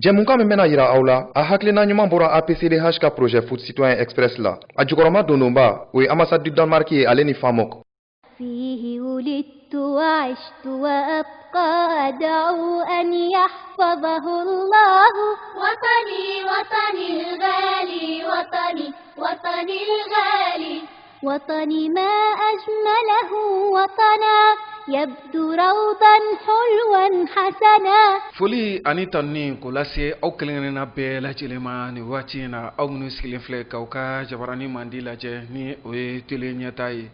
Jɛmukan min bɛna yira aw la a hakilina ɲuman bɔra APCDH ka projet foot citoyen express la a jukɔrɔma dondonba o ye ambassade du Danemark ye ale ni Famok. فيه ولدت وعشت وأبقى أدعو أن يحفظه الله وطني وطني الغالي وطني وطني الغالي وطني ما أجمله وطنا يبدو روضا حلوا حسنا. Foli ani tanni ko lase aw kelenkelenna bɛɛ lajɛlen ma ni waati in na aw minnu sigilen filɛ k'aw ka jabarani mandi lajɛ ni o ye tele ɲɛta ye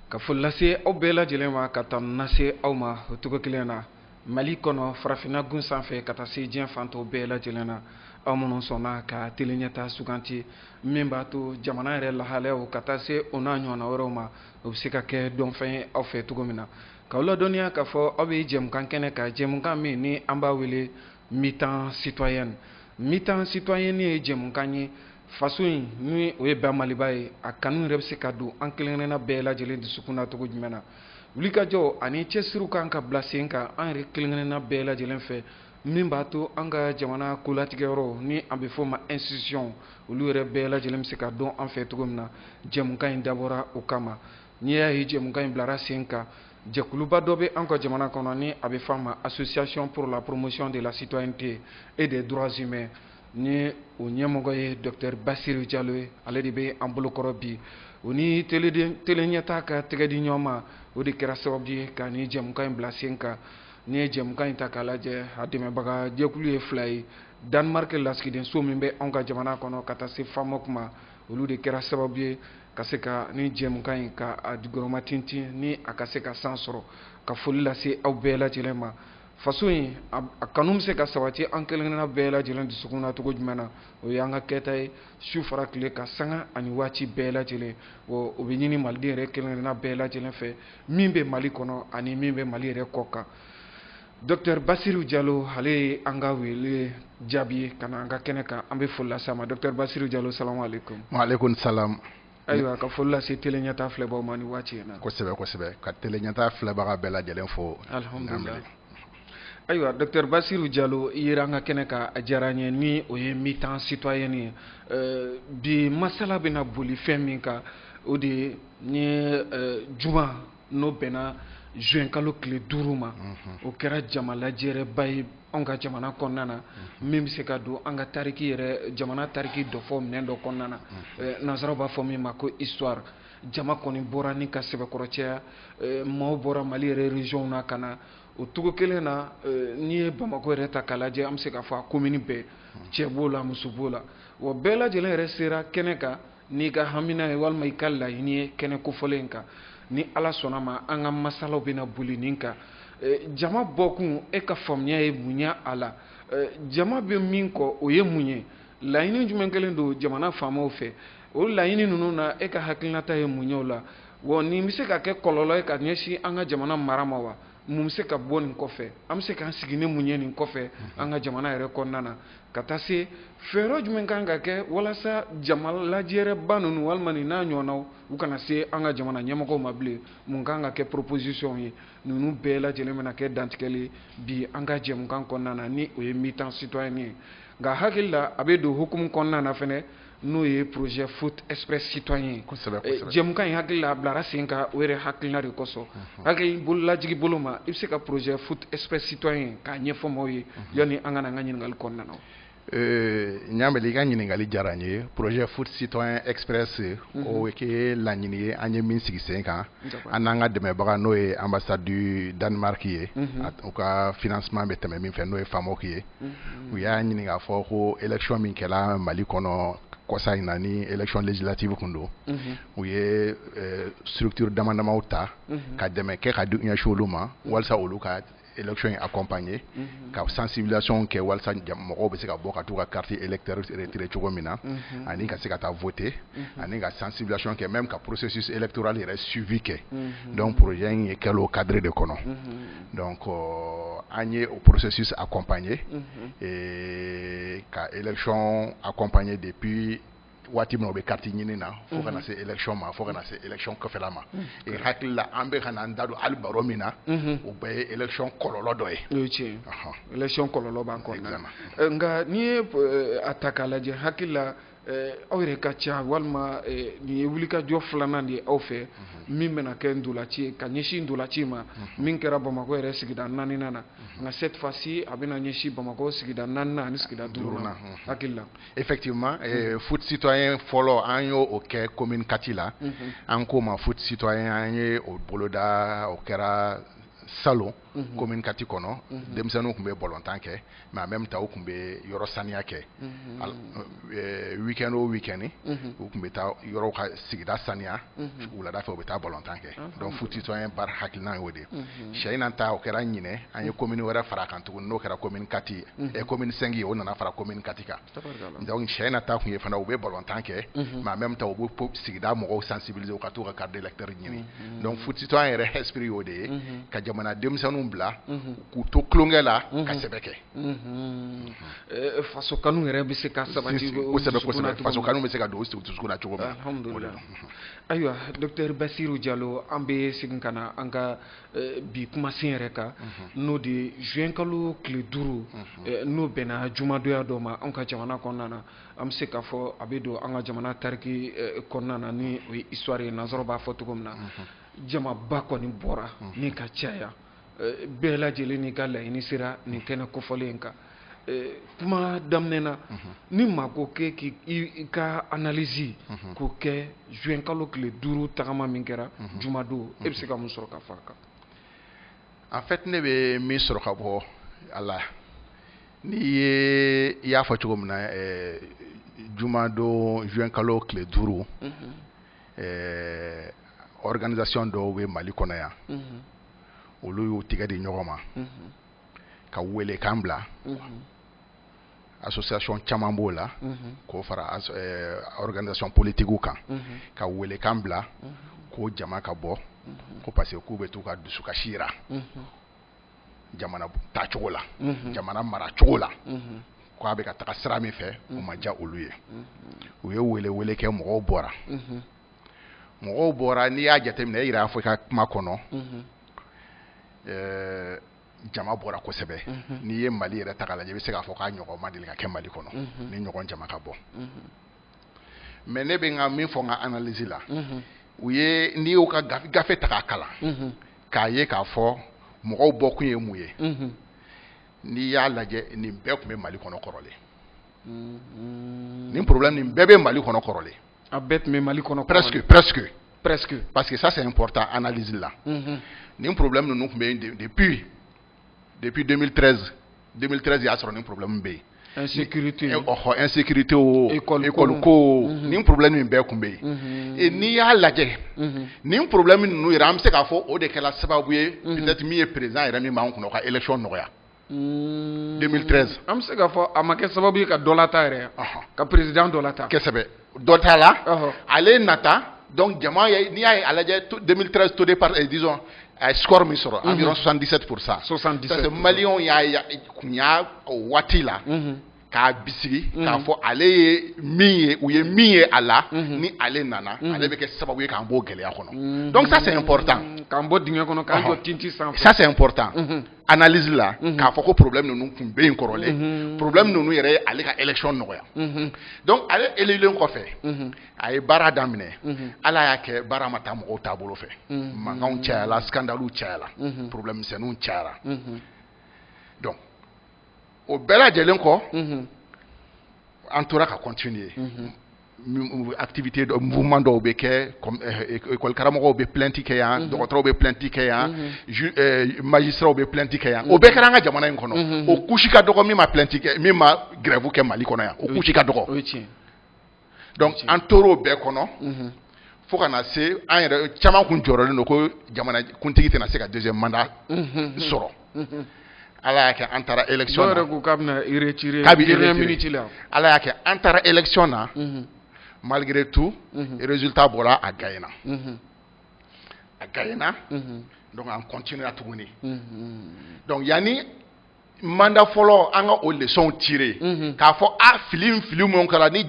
ka foli lase aw bɛɛ lajɛlen ma ka taa nase aw ma o cogo kelen na Mali kɔnɔ farafinna gun sanfɛ ka taa se diɲɛ fan tɔw bɛɛ lajɛlen na aw minnu sɔnna ka tele ɲɛta suganti min b'a to jamana yɛrɛ lahalayaw ka taa se o n'a ɲɔgɔnna wɛrɛw ma o bɛ se ka kɛ dɔnfɛn ye aw fɛ cogo min na k'aw ladɔnniya k'a fɔ aw bɛ jɛmukan kɛnɛ ka jɛmukan min ni an b'a wele mi-temps citoyenne mi-temps citoyenne ye jɛmukan ye faso in ni o ye bɛɛ Maliba ye a kanu yɛrɛ bɛ se ka don an kelenkelenna bɛɛ lajɛlen dusukun na cogo jumɛn na wulikajɔ ani cɛsiriw kan ka bila sen kan an yɛrɛ kelenkelenna bɛɛ lajɛlen fɛ min b'a to an ka jamana kolatigɛyɔrɔ ni an bɛ fɔ ma institution olu yɛrɛ bɛɛ lajɛlen bɛ se ka dɔn an fɛ cogo min na jɛmukan in dabɔra o kama n'i y'a ye jɛmukan in bilara sen kan jɛkuluba dɔ bɛ an ka jamana kɔnɔ ni a bɛ fɔ a ma association pour la promotion de la citoyenneté et des droits humains ni o ɲɛmɔgɔ ye Dr Basiru Jalo ye ale de bɛ an bolokɔrɔ bi o ni tele ɲɛta ka tɛgɛ di ɲɔgɔn ma o de kɛra sababu ye ka ni jɛmukan in bila sen kan ni ye jɛmukan in ta k'a lajɛ a dɛmɛbaga jɛkulu ye fila ye Danemark lasigidenso min bɛ anw ka jamana kɔnɔ ka taa se Famok ma olu de kɛra sababu ye ka se ka ni jɛmukan in ka a jukɔrɔma tintin ni a ka se ka san sɔrɔ ka foli lase aw bɛɛ lajɛlen ma faso in a kanu bɛ se ka sabati an kelenkelenna bɛɛ lajɛlen dusukun na cogo jumɛn na o ye an ka kɛta ye su fara tile ka sanga ani waati bɛɛ lajɛlen o bɛ ɲini maliden yɛrɛ kelenkelenna bɛɛ lajɛlen fɛ min bɛ Mali kɔnɔ ani min bɛ Mali yɛrɛ kɔ kan Dr Basiru Jalo ale ye an ka wele jaabi ka na an ka kɛnɛ kan an bɛ foli lase a ma Dr Basiru Jalo salamu aleykum. Waaleykum salam. Ayiwa ka foli lase tele ɲɛta filɛbagaw ma ni waati in na. Kosɛbɛ kosɛbɛ ka tele ɲɛta filɛbaga bɛɛ lajɛlen fo. Alhamdulillah. Ayiwa Dr Basiru Jalo i yera an ka kɛnɛ kan a diyara an ye ni o ye mi-temps citoyenne ye bi masala bɛna boli fɛn min kan o de ni juma n'o bɛnna juin kalo tile 5 ma o kɛra jama lajɛrɛba ye anw ka jamana kɔnɔna na min bɛ se ka don an ka tariki yɛrɛ jamana tariki dɔ fɔ minɛn dɔ kɔnɔna na nanzaraw b'a fɔ min ma ko histoire jama kɔni bɔra ni ka sɛbɛkɔrɔcɛya maaw bɔra Mali yɛrɛ région na ka na o cogo kelen na n'i ye Bamako yɛrɛ ta k'a lajɛ an bɛ se ka fɔ a commune bɛɛ cɛ b'o la muso b'o la wa bɛɛ lajɛlen yɛrɛ sera kɛnɛ kan n'i ka hamina ye walima i ka laɲini ye kɛnɛ kofɔlen kan ni Ala sɔnna ma an ka masalaw bɛna boli nin kan jama bɔkun e ka faamuya ye mun ye a la jama bɛ min kɔ o ye mun ye laɲini jumɛn kelen don jamana faamaw fɛ o laɲini ninnu na e ka hakilinata ye mun ye o la wa nin bɛ se ka kɛ kɔlɔlɔ ye ka ɲɛsin an ka jamana mara ma wa mun bɛ se ka bɔ nin kɔfɛ an bɛ se k'an sigi ni mun ye nin kɔfɛ an ka jamana yɛrɛ kɔnɔna na ka taa se fɛɛrɛ jumɛn kan ka kɛ walasa jama lajɛrɛba ninnu walima nin n'a ɲɔgɔnnaw u kana se an ka jamana ɲɛmɔgɔw ma bilen mun kan ka kɛ proposition ye ninnu bɛɛ lajɛlen bɛna kɛ dantigɛli bi an ka jɛmukan kɔnɔna na ni o ye mi-temps citoyen ye nka hakili la a bɛ don hukumu kɔnɔna na fɛnɛ n'o ye projet foot express citoyen jɛmukan in hakili la a bilara sen kan o yɛrɛ hakilina de kosɔn hakili bololajigi bolo ma i bɛ se ka projet foot express citoyen k'a ɲɛfɔ maaw ye yanni an ka na an ka ɲininkali kɔnɔna na. Ɲamɛli i ka ɲininkali diyara n ye projet foot citoyen express o ye laɲini ye an ye min sigi sen kan an n'an ka dɛmɛbaga n'o ye ambassade du Danemark ye u ka financement bɛ tɛmɛ min fɛ n'o ye Famok ye u y'a ɲini k'a fɔ ko élection min kɛra Mali kɔnɔ kɔsa in na ni élection législative kun don u ye structure dama damaw ta ka dɛmɛ kɛ ka di ɲɛsin olu ma walasa olu ka élection in accompagner ka sensibilisation kɛ walasa mɔgɔw bɛ se ka bɔ ka t'u ka carte électeur retirer cogo min na ani ka se ka taa voter ani ka sensibilisation kɛ même ka processus électoral yɛrɛ suivi kɛ donc projet in ye kɛla o cadre de kɔnɔ donc an ye o processus accompagner ka élection accompagner depuis waati min o bɛ carte ɲini na fo kana se élection ma fo kana se élection kɔfɛla ma et hakili la an bɛ ka na an da don hali baro min na o bɛɛ ye élection kɔlɔlɔ dɔ ye. o ye tiɲɛ ye élection kɔlɔlɔ b'a kɔnɔna na nka n'i ye a ta k'a lajɛ hakili la aw yɛrɛ ka ca walima nin ye wulikajɔ filanan de ye aw fɛ min bɛna kɛ ndolanci ye ka ɲɛsin ndolanci ma min kɛra Bamakɔ yɛrɛ sigida 4nan na nka cette fois-ci a bɛna ɲɛsin Bamakɔ sigida 4nan ani sigida 5nan hakili la. effectivement foot citoyen fɔlɔ an y'o kɛ commune 4 la an k'o ma foot citoyen an ye o boloda o kɛra salon commune 4 kɔnɔ denmisɛnninw tun bɛ ballontan kɛ mais en même temps u tun bɛ yɔrɔ saniya kɛ week-end o week-end u tun bɛ taa yɔrɔw ka sigida saniya wulada fɛ u bɛ taa ballontan kɛ donc foot citoyen baara hakilina y'o de sɛ in na ta o kɛra ɲinɛ an ye commune wɛrɛ fara kan tuguni n'o kɛra commune 4 ye commune 5 ye o nana fara commune 4 kan donc sɛ in na ta tun ye fana u bɛ ballontan kɛ mais en même temps u bɛ sigida mɔgɔw sensibiliser u ka t'u ka carte d'électeur ɲini donc foot citoyen yɛrɛ esprit y'o de ye ka jamana denmisɛnninw bila k'u to kulonkɛ la ka sɛbɛ kɛ faso kanu yɛrɛ bɛ se ka sabati kosɛbɛ faso kanu bɛ se ka don o dusukun na cogo min na alhamdulillah ayiwa docteur Basiru Jalo an bɛ segin ka na an ka bi kumasen yɛrɛ kan n'o de ye juin kalo tile 5 n'o bɛnna jumadonya dɔ ma an ka jamana kɔnɔna na an bɛ se k'a fɔ a bɛ don an ka jamana tariki kɔnɔna na ni o ye histoire ye nansaraw b'a fɔ cogo min na jamaba kɔni bɔra ni ka caya bɛɛ lajɛlen n'i ka laɲini sera nin kɛnɛ kofɔlen in kan kuma daminɛ na ni maa ko k'i ka analyse k'o kɛ juin kalo tile 5 tagama min kɛra jumadon e bɛ se ka mun sɔrɔ ka fɔ a kan. en fait ne bɛ min sɔrɔ ka bɔ a la n'i ye i y'a fɔ cogo min na jumadon juin kalo tile 5 organisation dɔw bɛ Mali kɔnɔ yan olu y'u tigɛ di ɲɔgɔn ma ka wele kan bila association caman b'o la k'o fara organisation politiques kan ka wele kan bila k'o jama ka bɔ ko parce que k'u bɛ t'u ka dusukasi jira jamana taacogo la jamana maracogo la ko a bɛ ka taga sira min fɛ o ma diya olu ye u ye wele kɛ mɔgɔw bɔra n'i y'a jateminɛ e yɛrɛ y'a fɔ i ka kuma kɔnɔ jama bɔra kosɛbɛ n'i ye Mali yɛrɛ ta k'a lajɛ i bɛ se k'a fɔ k'a ɲɔgɔn ma deli ka kɛ Mali kɔnɔ ni ɲɔgɔn jama ka bɔ mais ne bɛ n ka min fɔ n ka analyse la u ye n'i y'u ka gafe ta k'a kalan k'a ye k'a fɔ mɔgɔw bɔkun ye mun ye n'i y'a lajɛ nin bɛɛ tun bɛ Mali kɔnɔ kɔrɔlen nin problème nin bɛɛ bɛ Mali kɔnɔ kɔrɔlen a bɛɛ tun bɛ Mali kɔnɔ presque parce que ça c'est important analyse la nin problème ninnu tun bɛ yen depuis 2013 y'a sɔrɔ nin problème bɛ yen insécurité o école ko nin problème min bɛɛ tun bɛ yen et n'i y'a lajɛ nin problème ninnu yɛrɛ an bɛ se k'a fɔ o de kɛra sababu ye peut-être min ye président yɛrɛ min b'an kunna o ka élection nɔgɔya 2013 an bɛ se k'a fɔ a ma kɛ sababu ye ka dɔ lata yɛrɛ ka président dɔ lata kosɛbɛ dɔ t'a la ale nata donc jama ye n'i y'a ye a lajɛ 2013 taux de part disons a score min sɔrɔ environ 77%. 77%. parce que maliyɛnw kun y'a o waati la k'a bisigi k'a fɔ ale ye min ye u ye min ye a la ni ale nana ale bɛ kɛ sababu ye k'an bɔ gɛlɛya kɔnɔ donc ça c'est important k'an bɔ dingɛ kɔnɔ k'an jɔ tinti sanfɛ ça c'est important analyse la k'a fɔ ko problème ninnu tun bɛ yen kɔrɔlen problème ninnu yɛrɛ ye ale ka élection nɔgɔya donc ale élilen kɔfɛ a ye baara daminɛ ala y'a kɛ baara ma taa mɔgɔw taabolo fɛ mankanw cayala scandalew cayala problème misɛnninw cayara donc o bɛɛ lajɛlen kɔ an tora ka continuer activité mouvement dɔw bɛ kɛ école karamɔgɔw bɛ plainte kɛ yan dɔgɔtɔrɔw bɛ plainte kɛ yan magistrats bɛ plainte kɛ yan o bɛɛ kɛra an ka jamana in kɔnɔ o couche ka dɔgɔ min ma plainte kɛ min ma grève kɛ Mali kɔnɔ yan o couche ka dɔgɔ donc an tor'o bɛɛ kɔnɔ fo ka na se an yɛrɛ caman kun jɔrɔlen don ko jamana kuntigi tɛna se ka deuxième mandat sɔrɔ ala y'a kɛ an taara élection na ala y'a kɛ an taara élection na malgré tout résultat bɔra a gagné donc an continue tuguni donc yanni mandat fɔlɔ an ka o leçon tiré k'a fɔ fili min kɛra ni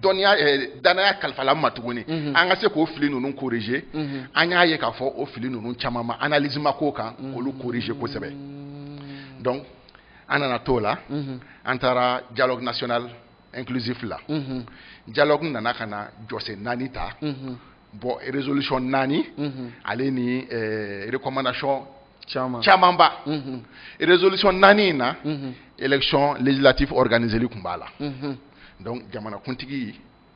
dɔnniya danaya kalifala ma tuguni an ka se k'o fili ninnu corriger an y'a ye k'a fɔ o fili ninnu caman ma analyse ma k'o kan k'olu corriger kosɛbɛ donc an nana t'o la an taara dialogue national inclusif la dialogue nana ka na jɔsen 4 ta bon résolution 4 ale ni recommandation caman ba résolution 4 in na élection législative organisée li kun b'a la donc jamana kuntigi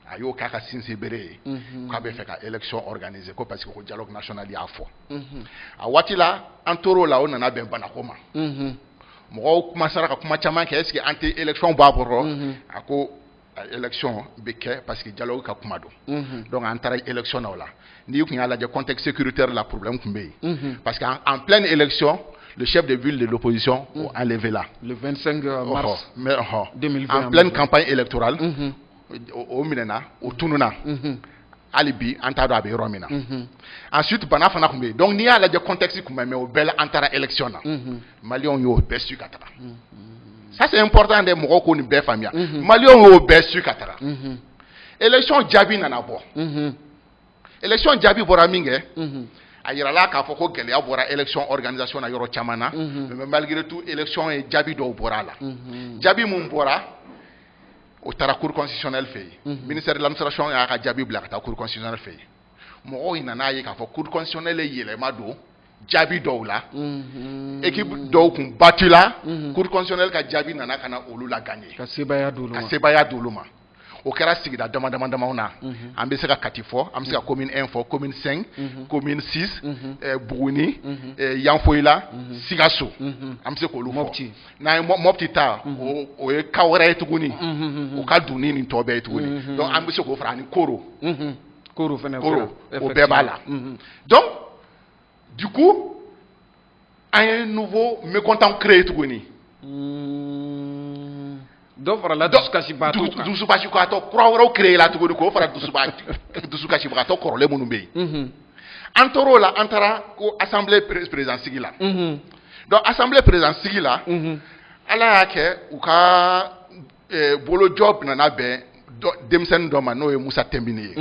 a y'o k'a ka sinsin bere ye k'a bɛ fɛ ka élection organiser ko parce que ko dialogue national y'a fɔ a waati la an tor'o la o nana bɛn banako ma mɔgɔw commencera ka kuma caman kɛ est-ce que an tɛ élection bɔ a kɔrɔ a ko élection bɛ kɛ parce que dialogue ka kuma don donc an taara élection na o la n'i kun y'a lajɛ contexte sécuritaire la problème kun bɛ yen parce que en pleine élection le chef de ville de l'opposition a enlevé là le 25 mars 2020 en pleine campagne électorale au minena au tununa hali bi an t'a dɔn a bɛ yɔrɔ min na ensuite bana fana kun bɛ yen donc n'i y'a lajɛ contexte kun bɛ mais o bɛɛ la an taara élection na maliyɛnw y'o bɛɛ su ka taga ça c'est important de mɔgɔw ko nin bɛɛ faamuya maliyɛnw y'o bɛɛ su ka taga élection jaabi nana bɔ élection jaabi bɔra min kɛ a yirala k'a fɔ ko gɛlɛya bɔra élection organisation na yɔrɔ caman na mais malgré tout élection ye jaabi dɔw bɔra a la jaabi mun bɔra o taara cour constitutionnelle fɛ yen ministère de l'administration y'a ka jaabi bila ka taa cour constitutionnelle fɛ yen mɔgɔw yi nana ye k'a fɔ cour constitutionnelle ye yɛlɛma don jaabi dɔw la équipe dɔw kun battu la cour constitutionnelle ka jaabi nana ka na olu la gagner ka sebaya d'olu ma o kɛra sigida dama-damaw na an bɛ se ka Kati fɔ an bɛ se ka commune 1 fɔ commune 5 commune 6 Buguni Yanfoyila Sikaso an bɛ se k'olu fɔ n'an ye Mopti ta o ye cas wɛrɛ ye tuguni o ka don ni nin tɔ bɛɛ ye tuguni donc an bɛ se k'o fara ani Koro o bɛɛ b'a la donc du coup an ye nouveau mécontent créé tuguni dɔ farala dusukasibagatɔ kura wɛrɛw créé la tuguni k'o fara dusukasibagatɔ kɔrɔlen minnu bɛ yen an tor'o la an taara ko assemblée président sigi la donc assemblée président sigi la ala y'a kɛ u ka bolojɔ nana bɛn denmisɛnnin dɔ ma n'o ye Musa Tɛnbini ye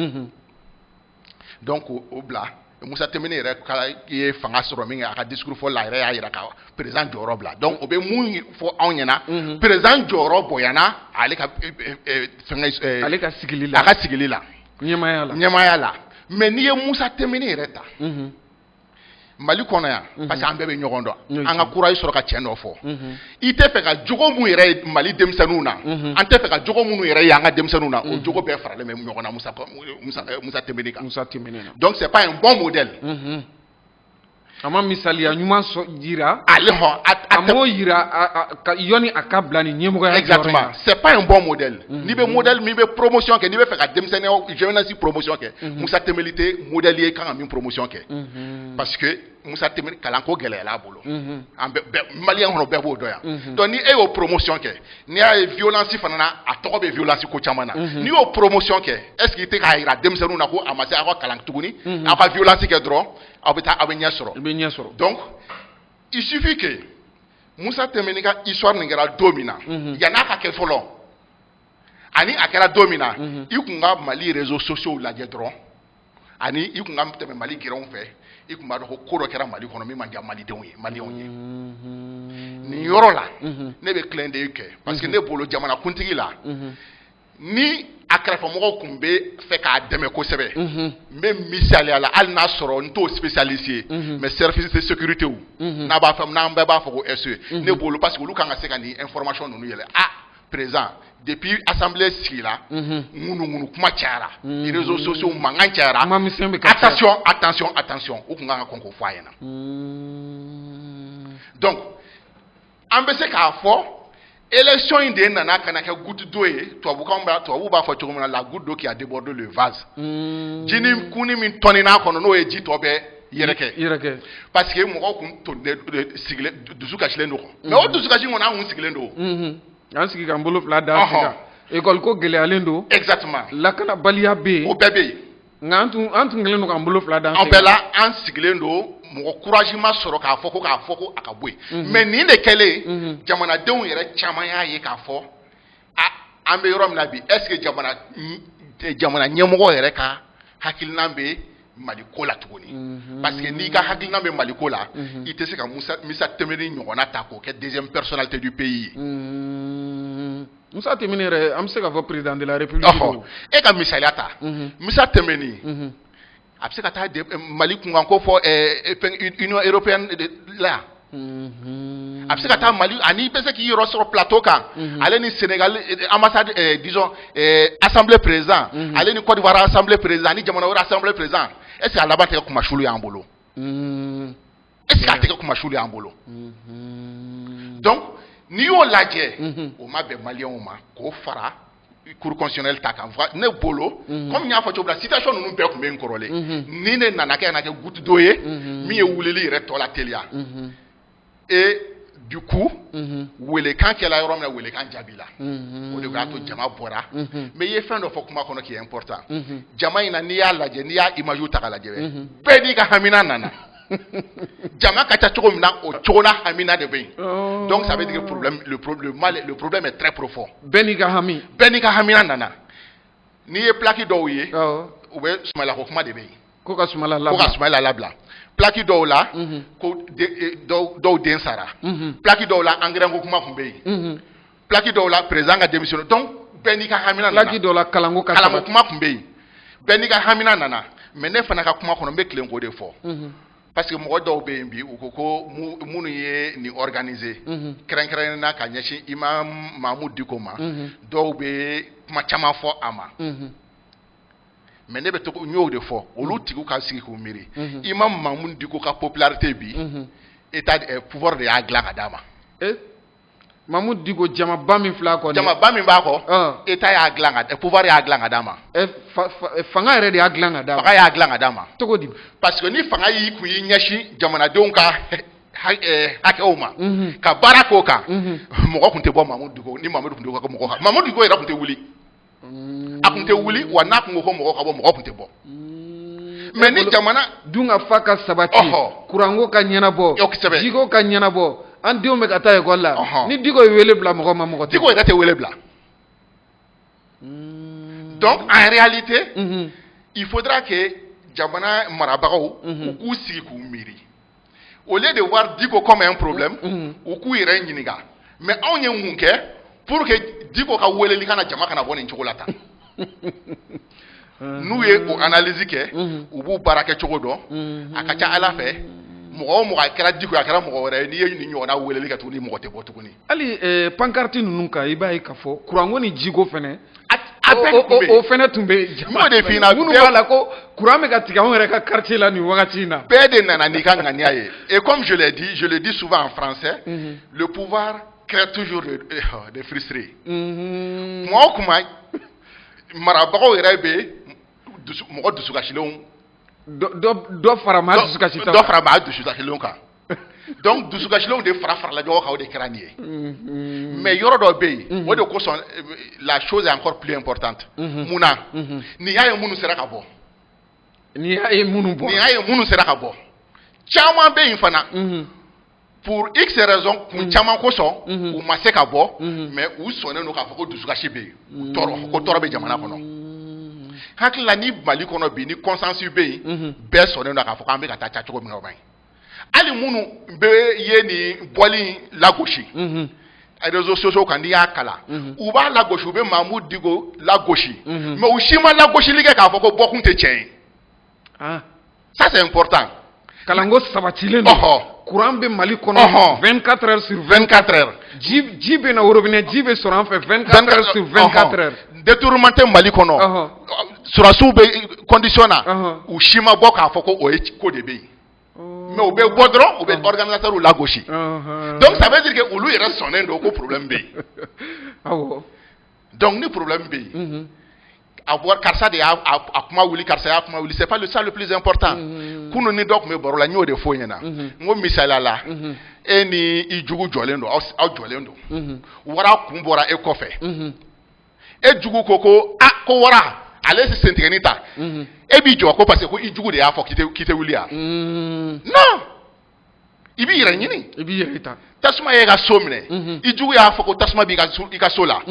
donc o bila Musa Tɛnbini yɛrɛ ka ye fanga sɔrɔ min kɛ a ka discours fɔ la yɛrɛ y'a jira ka président jɔyɔrɔ bila donc o bɛ mun fɔ anw ɲɛna président jɔyɔrɔ bonyana ale ka sigili la ɲɛmaaya la mais n'i ye Musa Tɛnbini yɛrɛ ta Mali kɔnɔ yan parce que an bɛɛ bɛ ɲɔgɔn dɔn an ka courage sɔrɔ ka tiɲɛ dɔ fɔ i tɛ fɛ ka jogo mun yɛrɛ ye Mali denmisɛnninw na an tɛ fɛ ka jogo minnu yɛrɛ ye an ka denmisɛnninw na o jogo bɛɛ faralen bɛ ɲɔgɔn na Musa Tɛnbeni kan donc c'est pas un bon modèle a ma misaliya ɲuman jira ale a m'o yira yani a ka bila ni ɲɛmɔgɔya exactement c'est pas un bon modèle n'i bɛ modèle min bɛ promotion kɛ n'i bɛ fɛ ka denmisɛnninw jeunesse promotion kɛ Musa Tɛnbeni tɛ modèle ye kan ka min promotion kɛ parce que Musa Tɛnbeni kalanko gɛlɛyala a bolo an bɛɛ maliyɛn kɔnɔ bɛɛ b'o dɔn yan donc ni e y'o promotion kɛ n'i y'a ye violence fana na a tɔgɔ bɛ violence ko caman na n'i y'o promotion kɛ est-ce que i tɛ k'a yira denmisɛnninw na ko a ma se aw ka kalan tuguni aw ka violence kɛ dɔrɔn aw bɛ taa aw bɛ ɲɛ sɔrɔ donc il suffit que Musa Tɛnbeni ka histoire nin kɛra don min na yan'a ka kɛ fɔlɔ ani a kɛra don min na i kun ka Mali réseaux sociaux lajɛ dɔrɔn ani i kun ka tɛmɛ Mali gɛrɛnw fɛ i kun b'a dɔn ko dɔ kɛra Mali kɔnɔ min man diya maliyɛnw ye nin yɔrɔ la ne bɛ clin d'œil kɛ parce que ne bolo jamana kuntigi la ni a kɛrɛfɛmɔgɔw kun bɛ fɛ k'a dɛmɛ kosɛbɛ n bɛ misaliya la hali n'a sɔrɔ n t'o spécialiste ye mais service de sécurité n'an bɛɛ b'a fɔ ko SE ne bolo parce que olu kan ka se ka nin information ninnu yɛlɛ présent depuis assemblée sigi la ŋunu kuma cayara réseaux sociaux mankan cayara attention u kun kan ka kɔn k'o fɔ a ɲɛna donc an bɛ se k'a fɔ élection in de nana ka na kɛ goutte d'eau ye tubabuw b'a fɔ cogo min na la goutte d'eau qui a débordé le vase jini kuni min tɔnina kɔnɔ n'o ye ji tɔ bɛɛ yɛrɛkɛ parce que mɔgɔw kun dusukasilen don mais o dusukasi kɔnɔ an kun sigilen don an sigi k'an bolo fila da siga école ko gɛlɛyalen don exactement lakanabaliya bɛ yen o bɛɛ bɛ yen nka an tun kɛlen don k'an bolo fila da an bɛɛ la an sigilen don mɔgɔ courage ma sɔrɔ k'a fɔ ko a ka bɔ yen mais nin de kɛlen jamanadenw yɛrɛ caman y'a ye k'a fɔ an bɛ yɔrɔ min na bi est ce que jamana ɲɛmɔgɔ yɛrɛ ka hakilina bɛ Mali ko la tuguni parce que n'i ka hakilina bɛ Mali ko la i tɛ se ka Musa Tɛmɛni ɲɔgɔnna ta k'o kɛ deuxième personnalité du pays Musa Tɛmɛni yɛrɛ an bɛ se k'a fɔ président de la république e ka misaliya ta Musa Tɛmɛni a bɛ se ka taa Mali kunkanko fɔ Union européenne la a bɛ se ka taa Mali ani bɛ se k'i yɔrɔ sɔrɔ plateau kan ale ni Sénégal ambassade disons assemblée président ale ni Côte d'Ivoire assemblée président ni jamana wɛrɛ assemblée président est-ce que a laban tɛ kɛ kumasulu y'an bolo est-ce que a tɛ kɛ kumasulu y'an bolo donc n'i y'o lajɛ o ma bɛn maliyɛnw ma k'o fara cour constitutionnelle ta kan ne bolo comme n y'a fɔ cogo min na citation ninnu bɛɛ tun bɛ n kɔrɔlen ni ne nana kɛ goutte d'eau ye min ye wulili yɛrɛ tɔ la teliya et du coup welekan kɛla yɔrɔ min na welekan jaabi la o de y'a to jama bɔra mais i ye fɛn dɔ fɔ kuma kɔnɔ qui est important jama in na n'i y'a lajɛ n'i y'a image ta k'a lajɛ bɛɛ n'i ka hamina nana jama ka ca cogo min na o cogo na hamina de bɛ yen donc ça veut dire que le problème est très profond bɛɛ n'i ka hami hamina nana n'i ye plaque dɔw ye u bɛ Sumayila ko kuma de bɛ yen ko ka Sumayila labila plaque dɔw la ko dɔw den sara plaque dɔw la engrais ko kuma tun bɛ yen plaque dɔw la président ka démission donc bɛɛ n'i ka hamina nana plaque dɔw la kalanko kuma tun bɛ yen bɛɛ n'i ka hamina nana mais ne fana ka kuma kɔnɔ n bɛ tilen k'o de fɔ parce que mɔgɔ dɔw bɛ yen bi u ko ko minnu ye nin organiser kɛrɛnkɛrɛnnen na ka ɲɛsin Imam Mahamudu Diko ma dɔw bɛ kuma caman fɔ a ma mais ne bɛ to n y'o de fɔ olu tigiw ka sigi k'u miiri Imam Mahamudu Diko ka popularité bi état pouvoir de y'a dilan ka d'a ma Mahamudu Diko jamaba min filɛ a kɔ jamaba min b'a kɔ état y'a dilan ka pouvoir y'a dilan ka d'a ma fanga yɛrɛ de y'a dilan ka d'a ma fanga y'a dilan ka d'a ma cogo di parce que ni fanga y'i kun y'i ɲɛsin jamanadenw ka hakɛw ma ka baara k'o kan mɔgɔ tun tɛ bɔ Mahamudu Diko ni Mahamudu tun tɛ bɔ mɔgɔ kan Mahamudu Diko yɛrɛ tun tɛ wuli a tun tɛ wuli wa n'a tun ko ko mɔgɔ ka bɔ mɔgɔ tun tɛ bɔ mais ni jamana dun ka fa ka sabati kuranko ka ɲɛnabɔ jiko ka ɲɛnabɔ an denw bɛ ka taa école la ni Diko ye wele bila mɔgɔ ma mɔgɔ tɛ Diko yɛrɛ tɛ wele bila donc en réalité il faudra que jamana marabagaw u k'u sigi k'u miiri au lieu de voir Diko comme un problème u k'u yɛrɛ ɲininka mais anw ye mun kɛ pour que Diko ka weleli kana jama kana bɔ nin cogo la tan n'u ye o analyse kɛ u b'u baara kɛ cogo dɔn a ka ca Ala fɛ mɔgɔ o mɔgɔ a kɛra Diko a kɛra mɔgɔ wɛrɛ n'i ye nin ɲɔgɔnna weleli kɛ tuguni mɔgɔ tɛ bɔ tuguni hali pancarte ninnu kan i b'a ye k'a fɔ kuranko ni jiko fɛnɛ o fɛnɛ tun bɛ n'o de f'i ɲɛna minnu b'a la ko kuran bɛ ka tigɛ anw yɛrɛ ka quartier la nin wagati in na bɛɛ de nana n'i ka ŋaniya ye et comme je le dis souvent en français le pouvoir crée toujours des frustrés kuma o kuma marabagaw yɛrɛ bɛ mɔgɔ dusukasilenw dɔ fara maa dusukasilenw kan donc dusukasilenw de farala ɲɔgɔn kan o de kɛra nin ye mais yɔrɔ dɔ bɛ yen o de kosɔn la chose est encore plus importante munna nin y'a ye minnu sera ka bɔ nin y'a ye minnu sera ka bɔ caman bɛ yen fana pour x raison kun caman kosɔn u ma se ka bɔ mais u sɔnnen don k'a fɔ ko dusukasi bɛ yen ko tɔɔrɔ bɛ jamana kɔnɔ hakili la ni Mali kɔnɔ bi ni consensus bɛ yen bɛɛ sɔnnen don k'a fɔ k'an bɛ ka taa ca cogo min na o man ɲi hali minnu bɛ ye nin bɔli lagosi réseaux sociaux kan n'i y'a kalan u b'a lagosi u bɛ Mahamudu Diko lagosi mais u si ma lagosili kɛ k'a fɔ ko bɔkun tɛ tiɲɛ ye ça c'est important kalanko sabatilen don courant bɛ Mali kɔnɔ 24 heures sur 24 heures ji bɛ na robinet ji bɛ sɔrɔ an fɛ 24 heures sur 24 heures détournement tɛ Mali kɔnɔ surasiw bɛ condition na u si ma bɔ k'a fɔ ko o ye ko de bɛ yen mais u bɛ bɔ dɔrɔn u bɛ organisateurs lagosi donc ça veut dire que olu yɛrɛ sɔnnen don ko problème bɛ yen donc ni problème bɛ yen a bɔ karisa de y'a kuma wuli karisa y'a kuma wuli c'est pas ça le plus important kunun ni dɔ tun bɛ baro la n y'o de fɔ ɲɛna n ko misaliya la e ni i jugu jɔlen don aw jɔlen don wara kun bɔra e kɔfɛ e jugu ko ko wara ale se sentigɛni ta e b'i jɔ ko parce que ko i jugu de y'a fɔ k'i tɛ wuli yan non Ibi yɛrɛ ɲini. Ibi yɛrɛ ta. Tasuma ye ka so minɛ. I jugu y'a fɔ ko tasuma b'i ka so la.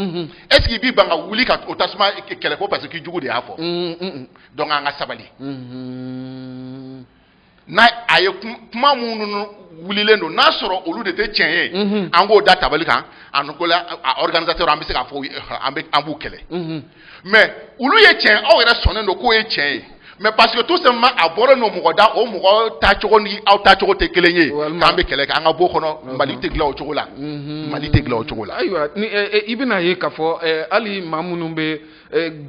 Est-ce que i b'i ban ka wuli ka o tasuma kɛlɛ ko parce que i jugu de y'a fɔ. Donc an ka sabali. N'a a ye kuma minnu wulilen don n'a sɔrɔ olu de tɛ tiɲɛ ye. An k'o da tabali kan an ko la organisateur an bɛ se k'a fɔ an b'u kɛlɛ. Mais olu ye tiɲɛ aw yɛrɛ sɔnnen don k'o ye tiɲɛ ye. Mais parce que tout simplement a bɔra no mɔgɔ da o mɔgɔ tacogo ni aw tacogo tɛ kelen ye k'an bɛ kɛlɛ kɛ an ka bɔ kɔnɔ Mali tɛ dilan o cogo la Mali tɛ dilan o cogo la. Ayiwa ni i bɛna ye k'a fɔ hali maa minnu bɛ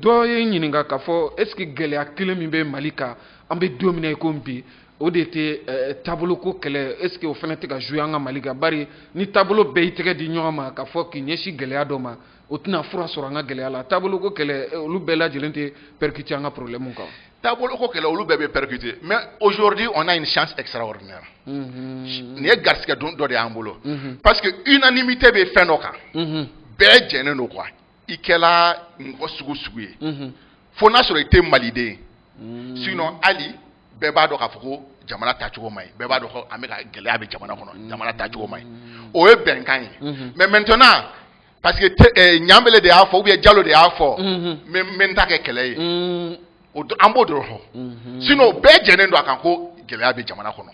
dɔ ye ɲininka k'a fɔ est ce que gɛlɛya kelen min bɛ Mali kan an bɛ don min na i ko bi o de tɛ taabolo ko kɛlɛ est ce que o fana tɛ ka jouer an ka Mali kan bari ni taabolo bɛɛ y'i tɛgɛ di ɲɔgɔn ma k'a fɔ k'i ɲɛsin gɛlɛya dɔ ma o tɛna fura sɔrɔ an ka gɛlɛya la taabolo ko kɛlɛ olu bɛɛ lajɛlen tɛ percuter an ka problème kan. Taabolo ko kɛlɛ olu bɛɛ bɛ percuter mais aujourd'hui on a une chance extraordinaire. Nin ye garisigɛ dɔ de y'an bolo. Parce que unanimité bɛ fɛn dɔ kan. Bɛɛ jɛnnen don quoi. I kɛla mɔgɔ sugu sugu ye. Fo n'a sɔrɔ i tɛ maliden. Sinon hali bɛɛ b'a dɔn k'a fɔ ko jamana tacogo man ɲi. Bɛɛ b'a dɔn ko an bɛ ka gɛlɛya bɛ jamana kɔnɔ. Jamana tacogo man ɲi. O ye bɛnkan ye. Mais maintenant parce que Ɲanbele de y'a fɔ ou bien Jalo de y'a fɔ. N ta kɛ kɛlɛ ye. An b'o dɔrɔn fɔ. Sinon bɛɛ jɛnnen don a kan ko gɛlɛya bɛ jamana kɔnɔ.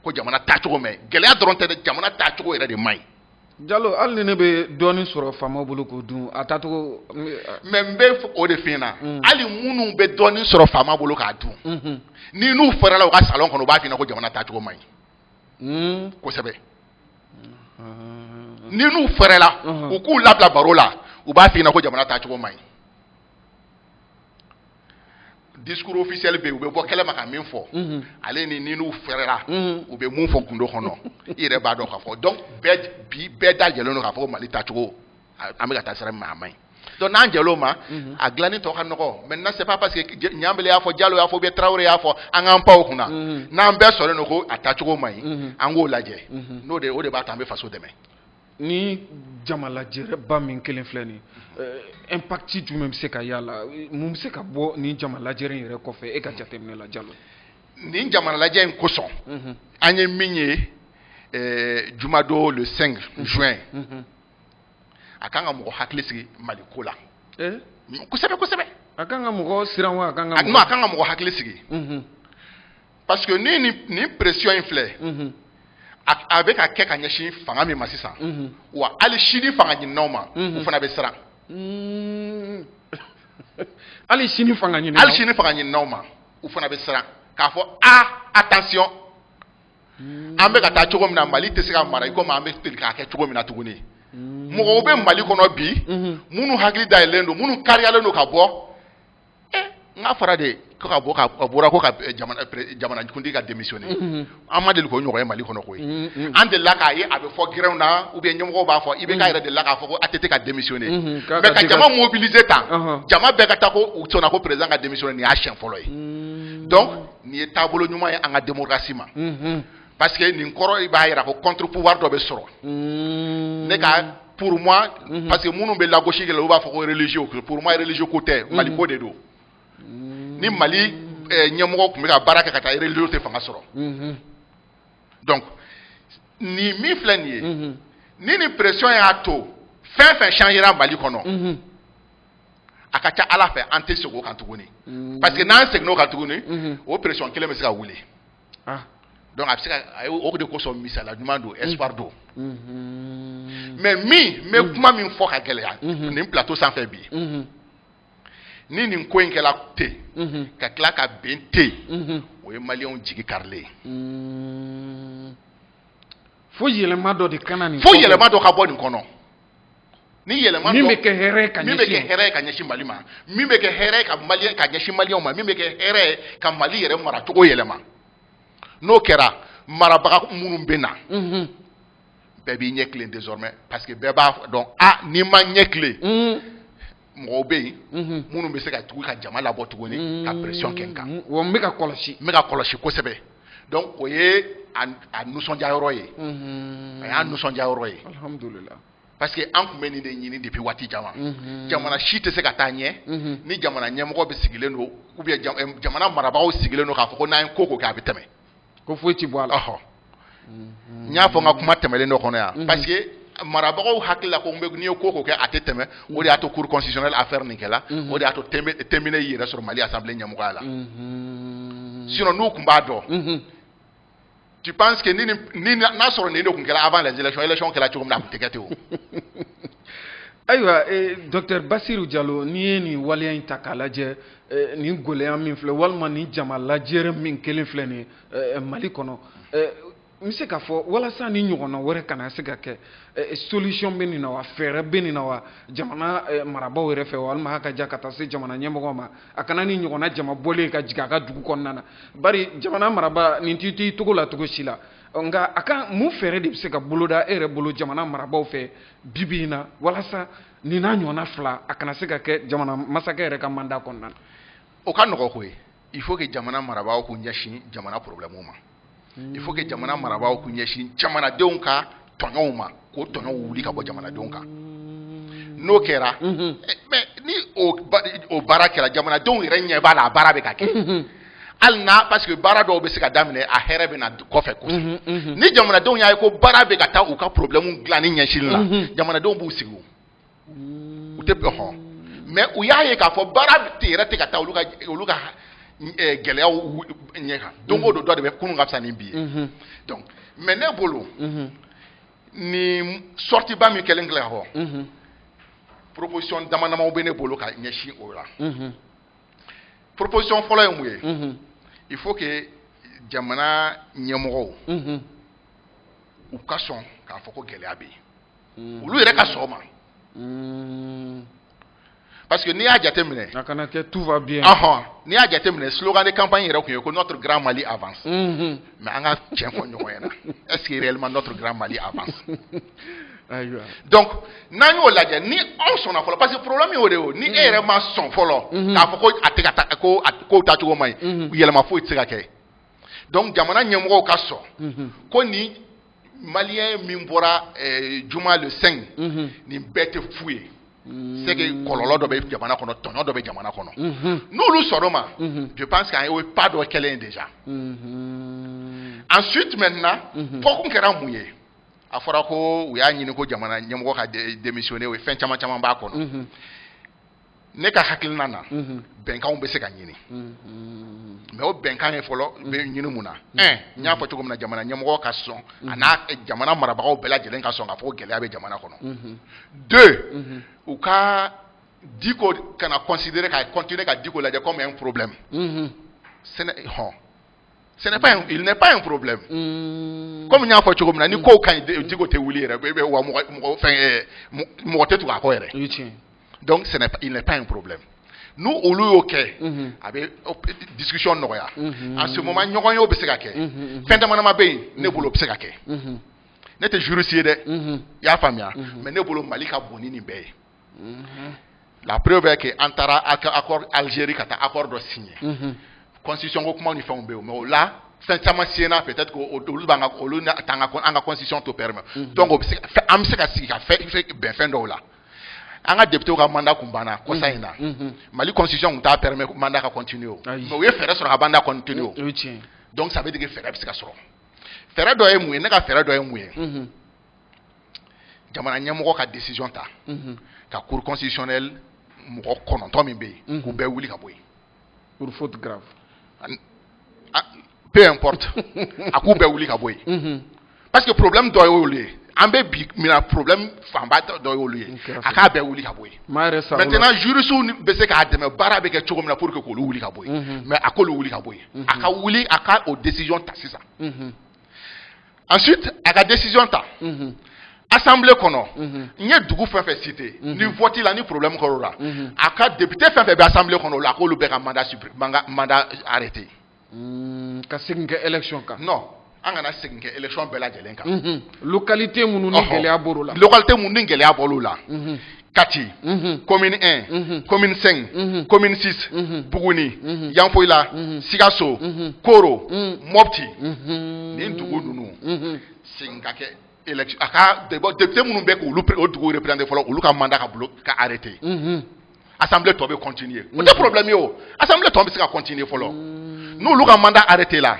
Ko jamana tacogo man ɲi. Gɛlɛya dɔrɔn tɛ dɛ jamana tacogo yɛrɛ de man ɲi. Jalo hali ni ne bɛ dɔɔnin sɔrɔ faamaw bolo k'o dun a tacogo. Mais n bɛ o de f'i ɲɛna. Hali minnu bɛ dɔɔnin sɔrɔ faamaw bolo k'a dun. Ni n'u fɛrɛla u ka salon kɔnɔ u b'a f'i ɲɛna ko jamana tacogo man ɲi. Kosɛbɛ. Ni n'u fɛrɛla u k'u labila baro la u b'a f'i ɲɛna ko jamana tacogo man ɲi. Discours officiel be u bɛ bɔ kɛlɛ ma ka min fɔ ale ni n'u fɛrɛla u bɛ mun fɔ gundo kɔnɔ i yɛrɛ b'a dɔn k'a fɔ donc bɛɛ da jɛlen don k'a fɔ ko Mali tacogo an bɛ ka taa sira min a man ɲi. Donc n'an jɛl'o ma a dilanni tɔ ka nɔgɔ maintenant c'est pas parce que Ɲanbele y'a fɔ Jalo y'a fɔ ou bien Traoré y'a fɔ an k'an pan o kunna n'an bɛɛ sɔnnen don ko a tacogo man ɲi an k'o lajɛ n'o de o de b'a to an bɛ faso dɛmɛ. Ni jama lajɛrɛba min kelen filɛ nin impact jumɛn bɛ se ka y'a la mun bɛ se ka bɔ ni jama lajɛrɛ in yɛrɛ kɔfɛ e ka jateminɛ la Jalo. Ni jamana lajɛ in kosɔn an ye min ye Jumadon le 5 juin a kan ka mɔgɔ hakili sigi Mali ko la. Kosɛbɛ kosɛbɛ. A kan ka mɔgɔ siran wa a kan ka mɔgɔ hakili sigi. Parce que ni pression in filɛ a bɛ ka kɛ ka ɲɛsin fanga min ma sisan wa hali sini fanga ɲininaw ma u fana bɛ siran. Hali sini fanga ɲininaw ma u fana bɛ siran k'a fɔ attention an bɛ ka taa cogo min na Mali tɛ se ka mara i komi an bɛ teli k'a kɛ cogo min na tuguni. Mɔgɔw bɛ Mali kɔnɔ bi minnu hakili dayɛlɛlen don minnu kariyalen don ka bɔ n k'a fɔra de ko ka bɔra ko ka jamanakuntigi ka démissionner an ma deli k'o ɲɔgɔn ye Mali kɔnɔ koyi an delila k'a ye a bɛ fɔ grève na ou bien ɲɛmɔgɔw b'a fɔ IBK yɛrɛ delila k'a fɔ ko ATT ka démissionner mais ka jama mobiliser tan jama bɛɛ ka taa ko u sɔnna ko président ka démissionner nin y'a siɲɛ fɔlɔ ye donc nin ye taabolo ɲuman ye an ka démocratie ma parce que nin kɔrɔ i b'a jira ko contre pouvoir dɔ bɛ sɔrɔ ne ka pour moi parce que minnu bɛ lagosi kɛ la olu b'a fɔ ko religieux pour moi religieux ko tɛ Mali ko de don. Ni Mali ɲɛmɔgɔ tun bɛ ka baara kɛ ka taa religieux tɛ fanga sɔrɔ donc ni min filɛ nin ye ni nin pression y'a to fɛn fɛn changera Mali kɔnɔ a ka ca Ala fɛ an tɛ segin o kan tuguni parce que n'an seginna o kan tuguni o pression kelen bɛ se ka wuli donc a bɛ se ka o de kosɔn misaliya ɲuman don espoir don mais min n bɛ kuma min fɔ ka gɛlɛya nin plateau sanfɛ bi ni nin ko in kɛla ten ka tila ka bɛn ten o ye maliyɛnw jigi karilen ye fo yɛlɛma dɔ de kana nin fo yɛlɛma dɔ ka bɔ nin kɔnɔ ni yɛlɛma dɔ min bɛ kɛ hɛrɛ ye ka ɲɛsin Mali ma min bɛ kɛ hɛrɛ ye ka ɲɛsin maliyɛnw ma min bɛ kɛ hɛrɛ ye ka Mali yɛrɛ maracogo yɛlɛma n'o kɛra marabaga minnu bɛ na bɛɛ b'i ɲɛ kilen désormais parce que bɛɛ b'a dɔn n'i ma ɲɛ kilen mɔgɔw bɛ yen minnu bɛ se ka tugu ka jama labɔ tuguni ka pression kɛ n kan n bɛ ka kɔlɔsi kosɛbɛ donc o ye a nisɔndiya yɔrɔ ye a y'a nisɔndiya yɔrɔ ye alhamdulillah parce que an tun bɛ nin de ɲini depuis waati caman jamana si tɛ se ka taa ɲɛ ni jamana ɲɛmɔgɔ bɛ sigilen don ou bien jamana marabagaw sigilen don k'a fɔ ko n'an ye ko kɛ a bɛ tɛmɛ ko foyi ti bɔ a la nya fo nga kuma temele no kono ya parce que marabagaw hakila ko mbeg ni ko ke ateteme o di ato cour constitutionnel affaire nikela o di ato terminer yira sur Mali assemblée nyamugala sinon nous kumba do tu penses que ni na soro ni do kunkela avant les élections que la chugum na kutekete o aywa docteur Bassirou Diallo ni waliya in ta k'a lajɛ ni gɔlɛya min filɛ walima ni jama lajɛrɛ min kelen filɛ ni Mali kɔnɔ n bɛ se k'a fɔ walasa ni ɲɔgɔnna wɛrɛ kana se ka kɛ solution bɛ nin na wa fɛɛrɛ bɛ nin na wa jamana marabaaw yɛrɛ fɛ walima a ka ja ka taa se jamana ɲɛmɔgɔw ma a kana ni ɲɔgɔnna jama bɔlen ka jigin a ka dugu kɔnɔna na bari jamana marabaa nin t'i togo la togo si la nka a ka mun fɛɛrɛ de bɛ se ka boloda e yɛrɛ bolo jamana marabaaw fɛ bibi in na walasa nin n'a ɲɔgɔnna fila a kana se ka kɛ jamana masakɛ yɛrɛ ka mandat kɔnɔna na. o ka nɔgɔ koyi il faut que jamana marabaaw k'u ɲɛsin jamana problème ma il faut que jamana marabaaw k'u ɲɛsin jamanadenw ka tɔɲɔw ma k'o tɔɲɔw wuli ka bɔ jamanadenw kan n'o kɛra mais ni o baara kɛra jamanadenw yɛrɛ ɲɛ b'a la a baara bɛ ka kɛ hali na parce que baara dɔw bɛ se ka daminɛ a hɛrɛ bɛ na kɔfɛ kosɛbɛ ni jamanadenw y'a ye ko baara bɛ ka taa u ka problème dilan ni ɲɛsili la jamanadenw b'u sigi u tɛ bɛn hɔn mais u y'a ye k'a fɔ baara yɛrɛ tɛ ka taa olu ka gɛlɛyaw ɲɛ kan don o don dɔ de bɛ kunun ka fisa ni bi ye donc mais ne bolo ni sortiba min kɛlen filɛ ka fɔ proposition dama damaw bɛ ne bolo ka ɲɛsin o la proposition fɔlɔ ye mun ye il faut que jamana ɲɛmɔgɔw u ka sɔn k'a fɔ ko gɛlɛya bɛ yen olu yɛrɛ ka sɔn ma parce que n'i y'a jateminɛ a kana kɛ tout va bien n'i y'a jateminɛ slogan de campagne yɛrɛ tun ye ko notre grand Mali avance mais an ka tiɲɛ fɔ ɲɔgɔn ɲɛna est ce que réellement notre grand Mali avance ayiwa donc n'an y'o lajɛ ni anw sɔnna fɔlɔ parce que problème y'o de ye o ni e yɛrɛ ma sɔn fɔlɔ k'a fɔ ko a tɛ ka taa ko kow taacogo man ɲi yɛlɛma foyi tɛ se ka kɛ donc jamana ɲɛmɔgɔw ka sɔn ko ni maliyɛn min bɔra juma le 5 nin bɛɛ tɛ fu ye c'est que kɔlɔlɔ dɔ bɛ jamana kɔnɔ tɔɲɔ dɔ bɛ jamana kɔnɔ n'olu sɔrɔ ma je pense qu'an ye pas dɔ kɛlen déjà ensuite maintenant fɔkun kɛra mun ye a fɔra ko u y'a ɲini ko jamana ɲɛmɔgɔ ka démissionner o ye fɛn caman caman b'a kɔnɔ ne ka hakilina na bɛnkanw bɛ se ka ɲini mais o bɛnkan ye fɔlɔ bɛ ɲini mun na n y'a fɔ cogo min na jamana ɲɛmɔgɔ ka sɔn a n'a jamana marabagaw bɛɛ lajɛlen ka sɔn k'a fɔ ko gɛlɛya bɛ jamana kɔnɔ deux u ka Diko kana considérer ka continuer ka Diko lajɛ comme un problème il n'est pas un problème comme n y'a fɔ cogo min na ni kow ka ɲi Diko tɛ wuli yɛrɛ wa mɔgɔ tɛ tugu a kɔ yɛrɛ donc il n'est pas un problème nous olu y'o kɛ a bɛ discussion nɔgɔya en ce moment ɲɔgɔn ye o bɛ se ka kɛ fɛn dama dama bɛ yen ne bolo o bɛ se ka kɛ ne tɛ juriste ye dɛ i y'a faamuya mais ne bolo Mali ka bon ni nin bɛɛ ye la preuve est que an taara accord Algérie ka taa accord dɔ signer constitution ko kumaw ni fɛnw bɛ yen mais o la fɛn caman siɲɛna peut-être que olu t'an ka constitution to permet donc an bɛ se ka sigi ka bɛn fɛn dɔw la an ka député ka mandat kun banna kɔsa in na Mali constitution kun t'a permet mandat ka continuer o mais u ye fɛɛrɛ sɔrɔ ka mandat continuer o donc ça veut dire que fɛɛrɛ bɛ se ka sɔrɔ fɛɛrɛ dɔ ye mun ye ne ka fɛɛrɛ dɔ ye mun ye jamana ɲɛmɔgɔ ka décision ta ka cour constitutionnel mɔgɔ 9 min bɛ yen k'u bɛɛ wuli ka bɔ yen pour faute grave peu importe a k'u bɛɛ wuli ka bɔ yen parce que problème dɔ y'olu ye an bɛ bi mina problème fanba dɔ y'olu ye a k'a bɛɛ wuli ka bɔ yen maintenant juristes bɛ se k'a dɛmɛ baara bɛ kɛ cogo min na pour que k'olu wuli ka bɔ yen mais a k'olu wuli ka bɔ yen a ka wuli a ka o décision ta sisan ensuite a ka décision ta assemblée kɔnɔ n ye dugu fɛn fɛn cité ni vote la ni problème kɔrɔ la a ka député fɛn fɛn bɛ assemblée kɔnɔ o la a k'olu bɛɛ ka mandat arrêté ka segin kɛ élection kan non an kana segin kɛ élection bɛɛ lajɛlen kan localité minnu ni gɛlɛya b'olu la localité minnu ni gɛlɛya b'olu la Kati commune 1 commune 5 commune 6 Buguni Yanfoyila Sikaso Koro Mopti nin dugu ninnu segin ka kɛ élection a ka député minnu bɛ k'olu dugu représenter fɔlɔ olu ka mandat ka arrêté assemblée tɔ bɛ continuer o tɛ problème ye o assemblée tɔ bɛ se ka continuer fɔlɔ n'olu ka mandat arrêté la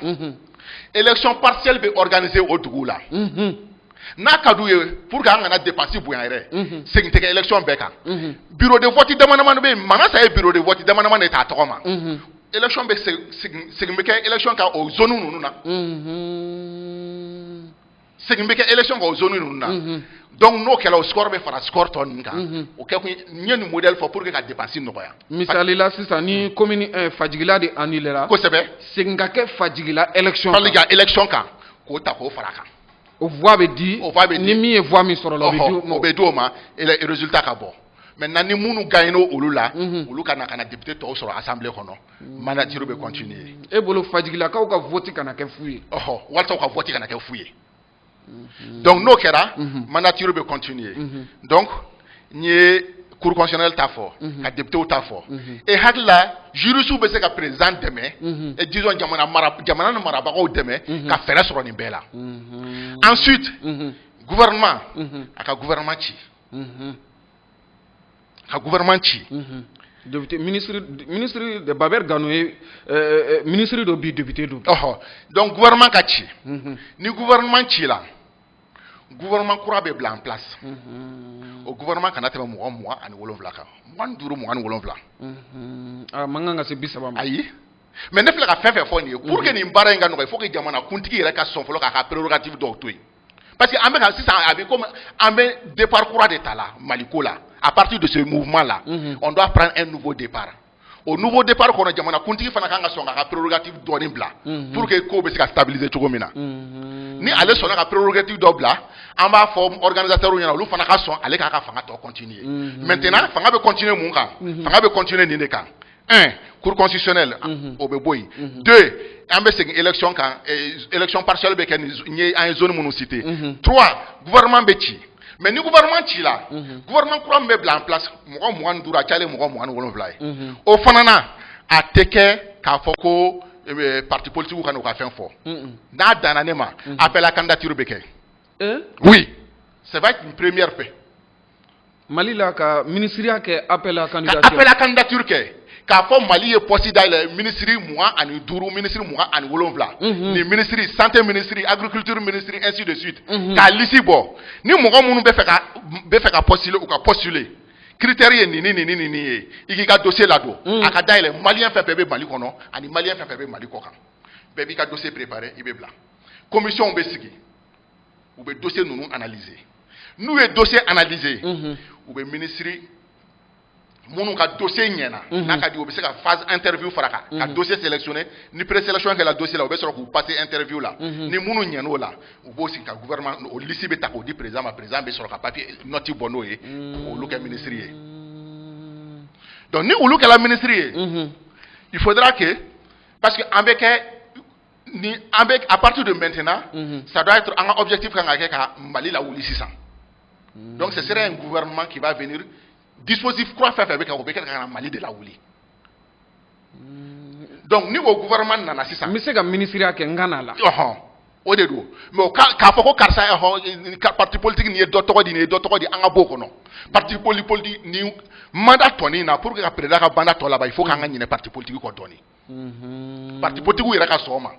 élection partielle be organiser au dugu la n'a ka d'u ye pour que an kana dépense bonya yɛrɛ segin tɛ kɛ élection bɛɛ kan bureau de vote damadamani bɛ yen mana sa ye bureau de vote damadamani de t'a tɔgɔ ma élection bɛ segin bɛ kɛ élection kan o zone ninnu na segin bɛ kɛ élection kan o zone ninnu na donc n'o kɛla o score bɛ fara score tɔ ninnu kan o kɛ kun n ye nin modèle fɔ pour que ka dépense nɔgɔya misali la sisan ni commune fajigila de annulera kosɛbɛ segin ka kɛ fajigila élection kan ka élection kan k'o ta k'o fara kan o voix bɛ di ni min ye voix min sɔrɔ la o bɛ di o ma résultat ka bɔ maintenant ni minnu gagné olu la olu ka na député tɔw sɔrɔ assemblée kɔnɔ mandature bɛ continuer e bolo fajigilakaw ka vote kana kɛ fu ye walasa u ka vote kana kɛ fu ye donc n'o kɛra mandature bɛ continuer donc n ye cour constitutionnelle ta fɔ ka député ta fɔ et hakili la juristes bɛ se ka président dɛmɛ et disons jamana ni marabagaw dɛmɛ ka fɛɛrɛ sɔrɔ nin bɛɛ la ensuite gouvernement a ka gouvernement ci député ministre de Baber Gano ye ministre do bi député do donc gouvernement ka ci ni gouvernement ci la gouvernement kura bɛ bila en place o gouvernement kana tɛmɛ 27 kan 25 man kan ka se 30 ma ayi mais ne filɛ ka fɛn fɛn fɔ nin ye pour que nin baara in ka nɔgɔ il faut que jamana kuntigi yɛrɛ ka sɔn fɔlɔ k'a ka prérogative dɔw to yen parce que an bɛ ka sisan a bɛ comme an bɛ départ kura de ta la Maliko la à partir de ce mouvement là on doit prendre un nouveau départ au nouveau départ kɔnɔ jamana kuntigi fana kan ka sɔn k'a ka prérogative dɔɔni bila pour que ko bɛ se ka stabiliser cogo min na ni ale sɔnna ka prérogative dɔ bila an b'a fɔ organisateurs ɲɛna olu fana ka sɔn ale k'a ka fanga tɔ continuer maintenant fanga bɛ continuer mun kan fanga bɛ continuer nin de kan 1 cour constitutionnelle o bɛ bɔ yen 2 an bɛ segin élection kan élection partielle bɛ kɛ ni an ye zone minnu cité 3 gouvernement bɛ ci mais ni gouvernement ci la gouvernement kura min bɛ bila en place 25 a cayalen 27 ye o fana na a tɛ kɛ k'a fɔ ko parti politique ka n'u ka fɛn fɔ n'a danna ne ma appel à candidature bɛ kɛ oui ça va être une première paix Mali la ka ministériya kɛ appel à candidature kɛ k'a fɔ Mali ye poste dayɛlɛ ministre 25 ministre 27 ni ministre santé ministre agriculture ministre ainsi de suite k'a liste bɔ ni mɔgɔ minnu bɛ fɛ ka postuler u ka postuler critère ye nin ye i k'i ka dossier ladon a ka dayɛlɛ malien fɛn fɛn bɛ Mali kɔnɔ ani malien fɛn fɛn bɛ Mali kɔ kan bɛɛ b'i ka dossier préparé i bɛ bila commission bɛ sigi u bɛ dossier ninnu analyser n'u ye dossier analyser u bɛ ministre minnu ka dossier ɲɛna n'a ka di u bɛ se ka phase interview fara kan ka dossier sélectionner ni présélection kɛla dossier la u bɛ sɔrɔ k'u passer interview la ni minnu ɲɛn'o la u b'o sigi ka gouvernement o liste bɛ ta k'o di président ma président bɛ sɔrɔ ka papier note bɔ n'o ye k'olu kɛ ministre ye donc ni olu kɛla ministre ye il faudra que parce que an bɛ kɛ ni an bɛ à partir de maintenant ça doit être an ka objectif kan ka kɛ ka Mali lawuli sisan donc ce serait un gouvernement qui va venir dispositif kura fɛn fɛn bɛ kɛ o bɛ kɛ ka na Mali de lawuli donc ni o gouvernement nana sisan n bɛ se ka ministériya kɛ n ka na la o de don mais k'a fɔ ko karisa parti politique nin ye dɔ tɔgɔ di nin ye dɔ tɔgɔ di an ka bɔ o kɔnɔ parti politique ni mandat tɔnin na pour que ka président ka mandat tɔ laban il faut k'an ka ɲinɛ parti politique kɔ dɔɔni parti politique yɛrɛ ka sɔn o ma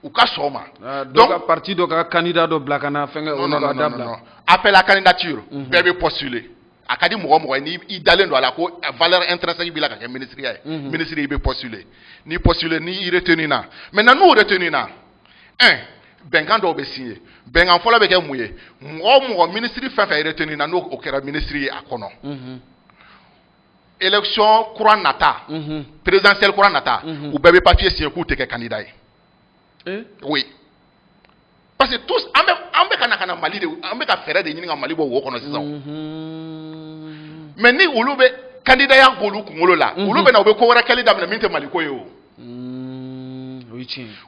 u ka sɔn o ma donc parti dɔ ka candidat dɔ bila ka na fɛnkɛ o na ka dabila appel à candidature bɛɛ bɛ postuler a ka di mɔgɔ mɔgɔ ni i dalen don a la ko valeur intrinsèque b'i la ka kɛ ministériya ye ministre i bɛ postuler ni postuler ni i retenu na maintenant n'u retenu na 1 bɛnkan dɔw bɛ signé bɛnkan fɔlɔ bɛ kɛ mun ye mɔgɔ ministre fɛn fɛn retenu na n'o kɛra ministre ye a kɔnɔ élection kura nata présidentielle kura nata u bɛɛ bɛ papier signé k'u tɛ kɛ candidat ye oui parce que tous an bɛ ka na Mali de an bɛ ka fɛɛrɛ de ɲini ka Mali bɔ wo kɔnɔ sisan mais ni olu bɛ candidaya b'olu kunkolo la olu bɛ na u bɛ ko wɛrɛ kɛli daminɛ min tɛ Mali ko ye o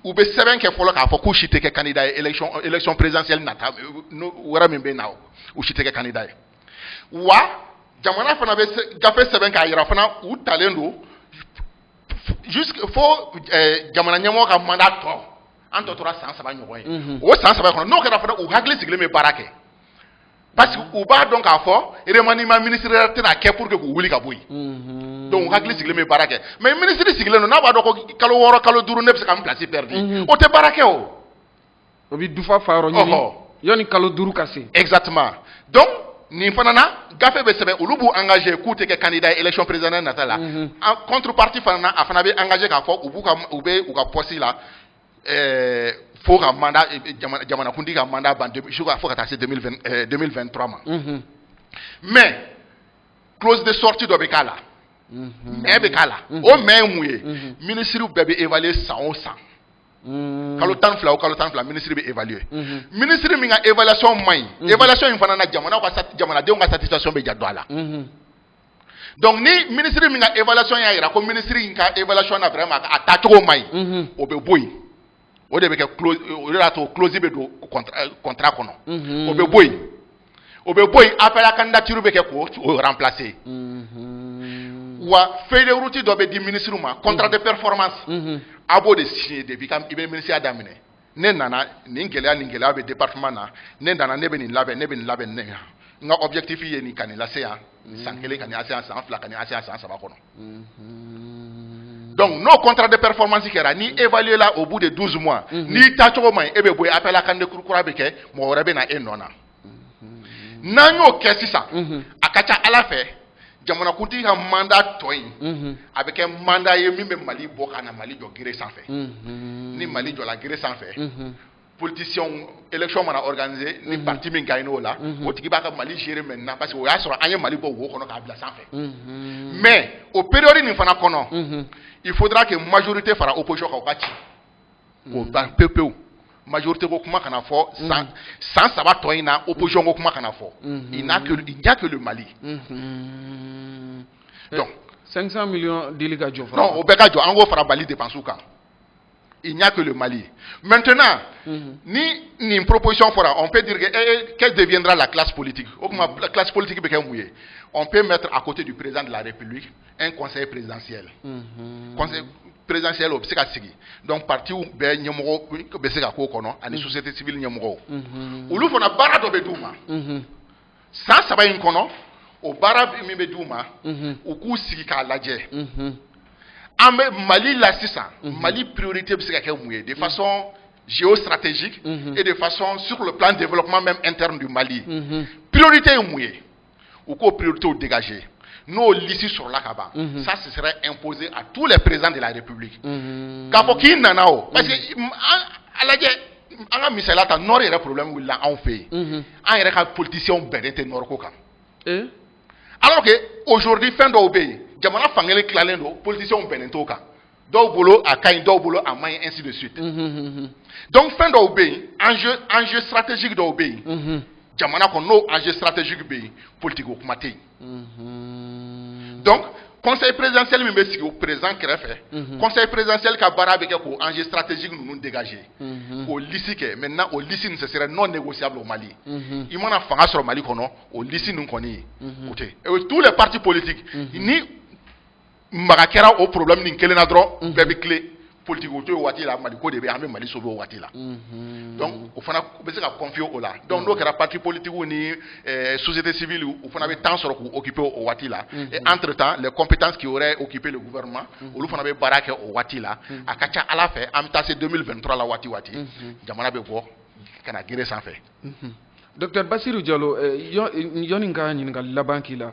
u bɛ sɛbɛn kɛ fɔlɔ k'a fɔ k'u si tɛ kɛ candidat ye élection présidentielle nata wɛrɛ min bɛ na u si tɛ kɛ candidat ye wa jamana fana bɛ gafe sɛbɛn k'a yira fana u talen don fo jamana ɲɛmɔgɔ ka mandat tɔ an tɔ tora san 3 ɲɔgɔn ye o san 3 kɔnɔ n'o kɛra fana u hakili sigilen bɛ baara kɛ parce que u b'a dɔn k'a fɔ remaniement ministériel tɛna kɛ pour que k'u wuli ka bɔ yen donc hakili sigilen bɛ baara kɛ mais ministre sigilen don n'a b'a dɔn ko kalo 6 kalo 5 ne bɛ se ka n place perdre o tɛ baara kɛ o bi dufa fa yɔrɔ ɲini yani kalo 5 ka se exactement donc nin fana na gafe bɛ sɛbɛn olu b'u engagé k'u tɛ kɛ candidat élection présidentielle nata la en contrepartie fana na a fana bɛ engagé k'a fɔ u bɛ u ka poste la fo ka mandat jamanakuntigi ka mandat ban fo ka taa se 2023 ma mais clause de sortie dɔ bɛ k'a la mais bɛ k'a la o mais ye mun ye ministre bɛɛ bɛ évaluer san o san kalo 12 o kalo 12 ministre bɛ évaluer ministre min ka évaluation man ɲi évaluation in fana na jamanadenw ka satisfaction bɛ ja don a la donc ni ministre min ka évaluation y'a jira ko ministre in ka évaluation na vraiment a taacogo man ɲi o bɛ bɔ yen o de bɛ kɛ clause o de y'a to clause bɛ don contrat kɔnɔ o bɛ bɔ yen appel à candidature bɛ kɛ k'o remplacer wa feuille de route dɔ bɛ di ministre ma contrat de performance a b'o de signer depuis i bɛ ministère daminɛ ne nana nin gɛlɛya bɛ département na ne nana ne bɛ nin labɛn ne n ka objectif ye nin ka nin lase yan san 1 ka nin lase yan san 2 ka nin lase yan san 3 kɔnɔ donc n'o contrat de performance kɛra ni évalué la au bout de 12 mois n'i taacogo man ɲi e bɛ bɔ yen appel à candidature kura bɛ kɛ mɔgɔ wɛrɛ bɛ na e nɔ na n'an y'o kɛ sisan a ka ca Ala fɛ jamanakuntigi ka mandat tɔ in a bɛ kɛ mandat ye min bɛ Mali bɔ ka na Mali jɔ gere sanfɛ ni Mali jɔla gere sanfɛ politiciens élection mana organiser ni parti min gagne o la o tigi b'a ka Mali gérer maintenant parce que o y'a sɔrɔ an ye Mali bɔ wo kɔnɔ k'a bila sanfɛ mais o période nin fana kɔnɔ il faudra que majorité fara opposition kan o ka ci k'o ban pewu majorité ko kuma kana fɔ san 3 tɔ in na opposition ko kuma kana fɔ il n'y a que le Mali donc 500 millions dili ka jɔ non o bɛɛ ka jɔ an k'o fara Mali dépenses kan il n'y a que le Mali maintenant ni nin proposition fora on peut dire que quelle deviendra la classe politique o kuma classe politique bɛ kɛ mun ye on peut mettre à côté du président de la République un conseil présidentiel conseil présidentiel o bɛ se ka sigi donc parti bɛɛ ɲɛmɔgɔ bɛ se ka k'o kɔnɔ ani société civile ɲɛmɔgɔw olu fana baara dɔ bɛ d'u ma san 3 in kɔnɔ o baara min bɛ d'u ma u k'u sigi k'a lajɛ an bɛ Mali la sisan Mali priorité bɛ se ka kɛ mun ye de façon géostratégique et de façon sur le plan développement même interne du Mali priorité ye mun ye u k'o priorité dégager n'o liste sɔrɔla ka ban ça ce serait imposé à tous les présidents de la République k'a fɔ k'i nana o parce que a lajɛ an ka misaliya ta Nord yɛrɛ problème wulila anw fɛ yen an yɛrɛ ka politiciens bɛnnen tɛ Nord ko kan alors que aujourd'hui fɛn dɔw bɛ yen jamana fankelen tilalen don politiciens bɛnnen t'o kan dɔw bolo a ka ɲi dɔw bolo a man ɲi ainsi de suite donc fɛn dɔw bɛ yen enjeu stratégique dɔw bɛ yen jamana kɔnɔ n'o enjeu stratégique bɛ yen politique o kuma tɛ yen donc conseil présidentiel min bɛ sigi o président kɛrɛfɛ conseil présidentiel ka baara bɛ kɛ k'o enjeu stratégique ninnu dégager k'o liste kɛ maintenant o liste nin ce serait non négociable au Mali i mana fanga sɔrɔ Mali kɔnɔ o liste nin kɔni o tɛ et tous les partis politiques ni maga kɛra o problème nin kelen na dɔrɔn bɛɛ bɛ tile politique o to ye waati la Mali ko de bɛ an bɛ Mali sauver o waati la donc o fana bɛ se ka confier o la donc n'o kɛra parti politique ni société civile o fana bɛ temps sɔrɔ k'u occuper o waati la et entre temps les compétences qui auraient occupé le gouvernement olu fana bɛ baara kɛ o waati la a ka ca Ala fɛ an bɛ taa se 2023 la waati jamana bɛ bɔ ka na gere sanfɛ. Docteur Bassirou Diallo yɔni ka ɲininkali laban k'i la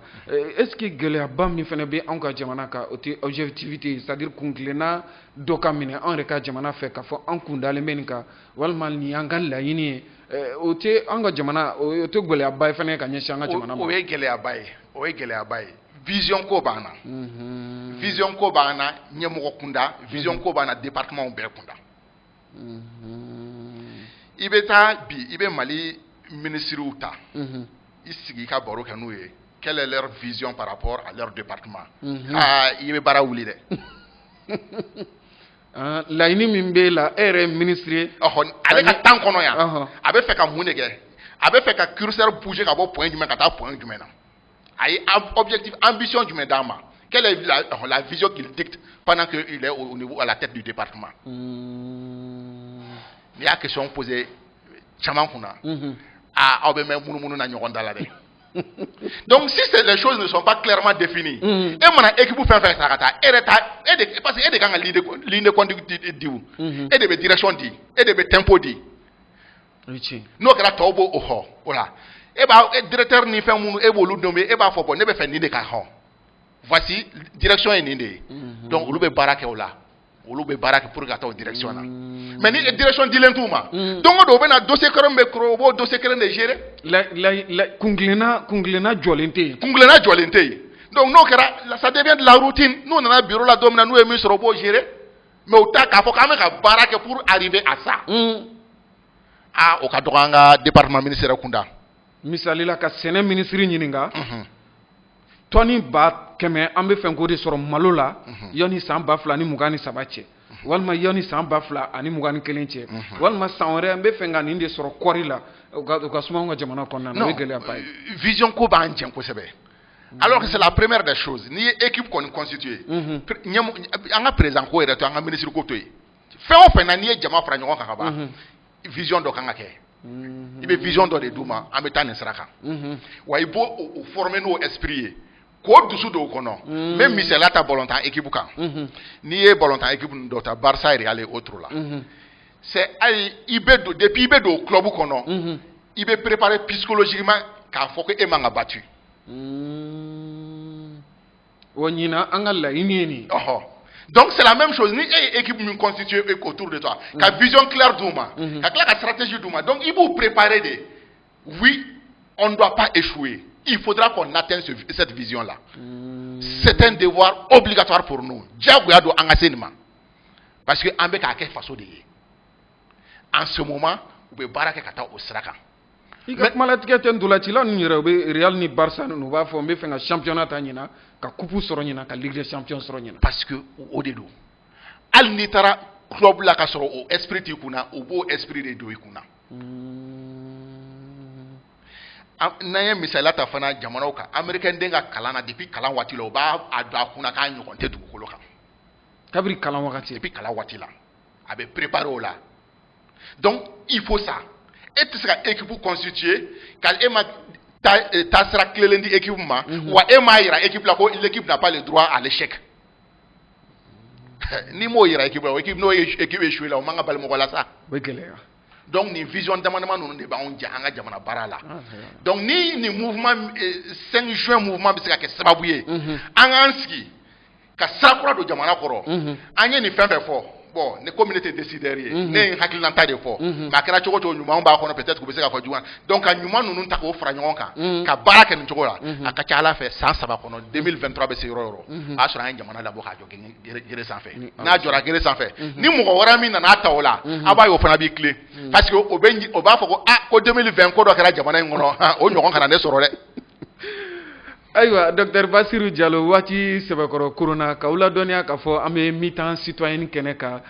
est-ce que gɛlɛyaba min fana bɛ anw ka jamana kan o tɛ objectivité c'est-à-dire kuntilenna dɔ ka minɛ anw yɛrɛ ka jamana fɛ k'a fɔ an kun dalen bɛ nin kan walima nin y'an ka laɲini ye o tɛ an ka jamana o tɛ gɛlɛyaba ye fana ka ɲɛsin an ka jamana ma. o ye gɛlɛyaba ye vision ko b'an na vision ko b'an na ɲɛmɔgɔ kunda vision ko b'an na département bɛɛ kunda i bɛ taa bi i bɛ Mali ministres ta i sigi ka baro kɛ n'u ye quelle est leur vision par rapport à leur département i bɛ baara wuli dɛ laɲini min b'e la e yɛrɛ ministre ye ale ka temps kɔnɔ yan a bɛ fɛ ka mun de kɛ a bɛ fɛ ka curseur bouger ka bɔ point jumɛn ka taa point jumɛn na a ye objectif ambition jumɛn d'an ma quelle est la vision qu'il dicte pendant qu'il est au niveau à la tête du département n'i y'a question posée caman kunna Donc si les choses ne sont pas clairement définies, et mon équipe fait faire ça, parce que quand ligne de conduite et de direction dit, et de tempo dit. Nous que la tobo au voilà. Et directeur ni fait mon ébolu nommé et faut pas ne faire ni de carton. Voici direction est née. Donc on le barake au là. On le barake pour gâteau direction là. Mais ni direction dit l'entouma. Donc on doit un dossier comme micro, dossier que l'on géré. La kunglena jolente. Donc nous ça devient de la routine. Nous on a un bureau là domina nous émis robot géré. Mais au tas qu'il faut quand même barake pour arriver à ça. Au cas de département ministériel kunda. Misali la ka sene ministre nyininga. Tony ba keme ambe fenko de soro malola yoni samba fla ni mugani sabache walma yoni samba fla ani mugani kelenche walma sanre ambe fenga ni de soro korila ga suma nga jamana konna no gele apay vision ko ba anjen ko sebe alors que c'est la première des choses ni équipe qu'on constitué anga président ko ereto anga ministre ko toy fe on fe na ni jama fra nyon ka ba vision do kanga ke ibe vision do de duma ameta ne sraka wa ibo former no esprit ko dusu do kono même misela ta volontaire équipe kan ni e volontaire équipe ndo ta Barça et Real et autres là c'est ay ibe depuis ibe do club kono ibe préparé psychologiquement ka faut que e manga battu wonyina angala inini donc c'est la même chose ni équipe nous constituée autour de toi ka vision claire d'ouma ka stratégie d'ouma donc il faut préparer des oui on ne doit pas échouer. Il faudra qu'on atteigne cette vision-là. C'est un devoir obligatoire pour nous. Parce que en ce moment, vous pouvez baraka kata au Sraka. Real ni Barça nous va former un championnat tanyina ka coupe soronina ka Ligue des Champions soronina parce que au dedo al nitara club la ka soro au esprit tikuna au beau esprit de doikuna naye misala ta fana jamana ka américain denga kalana depuis kalan wati lo ba adwa kuna ka nyokon te dugukolo kan kabri kalan wakati depuis kalan wati la abe préparé là donc il faut ça et tout ça équipe constituée car ema ta sera clélendi équipement ou ema ira équipe là ko l'équipe n'a pas le droit à l'échec ni mo ira équipe no équipe échoué là o manga bal mo wala ça donc ni vision d'amendement nous ne ba on janga jamana barala donc ni mouvement 5 juin mouvement bisika ke sababuye anganski ka sakura do jamana koro anye ni fembe fo bon les communautés décideraient ne hakilanta de fo ma kera chogo to nyuma on ba ko peut-être ko bisika ko juwan donc anyuma nunu ta ko fra nyonka ka baraka ni chogo la akacha ala fait 107 kono 2023 be se yoro asura anye jamana la bo ka joge gere sans fait na jora gere sans fait ni mo ko wara mi na na tawola aba yo fana bi clé parce que o ba fo ko ko 2020 ko do kera jamana ngono o nyokon kana ne soro de Aïwa, Dr Bassirou Diallo, wati sebakoro corona kaula donia ka fo ame mitan citoyen keneka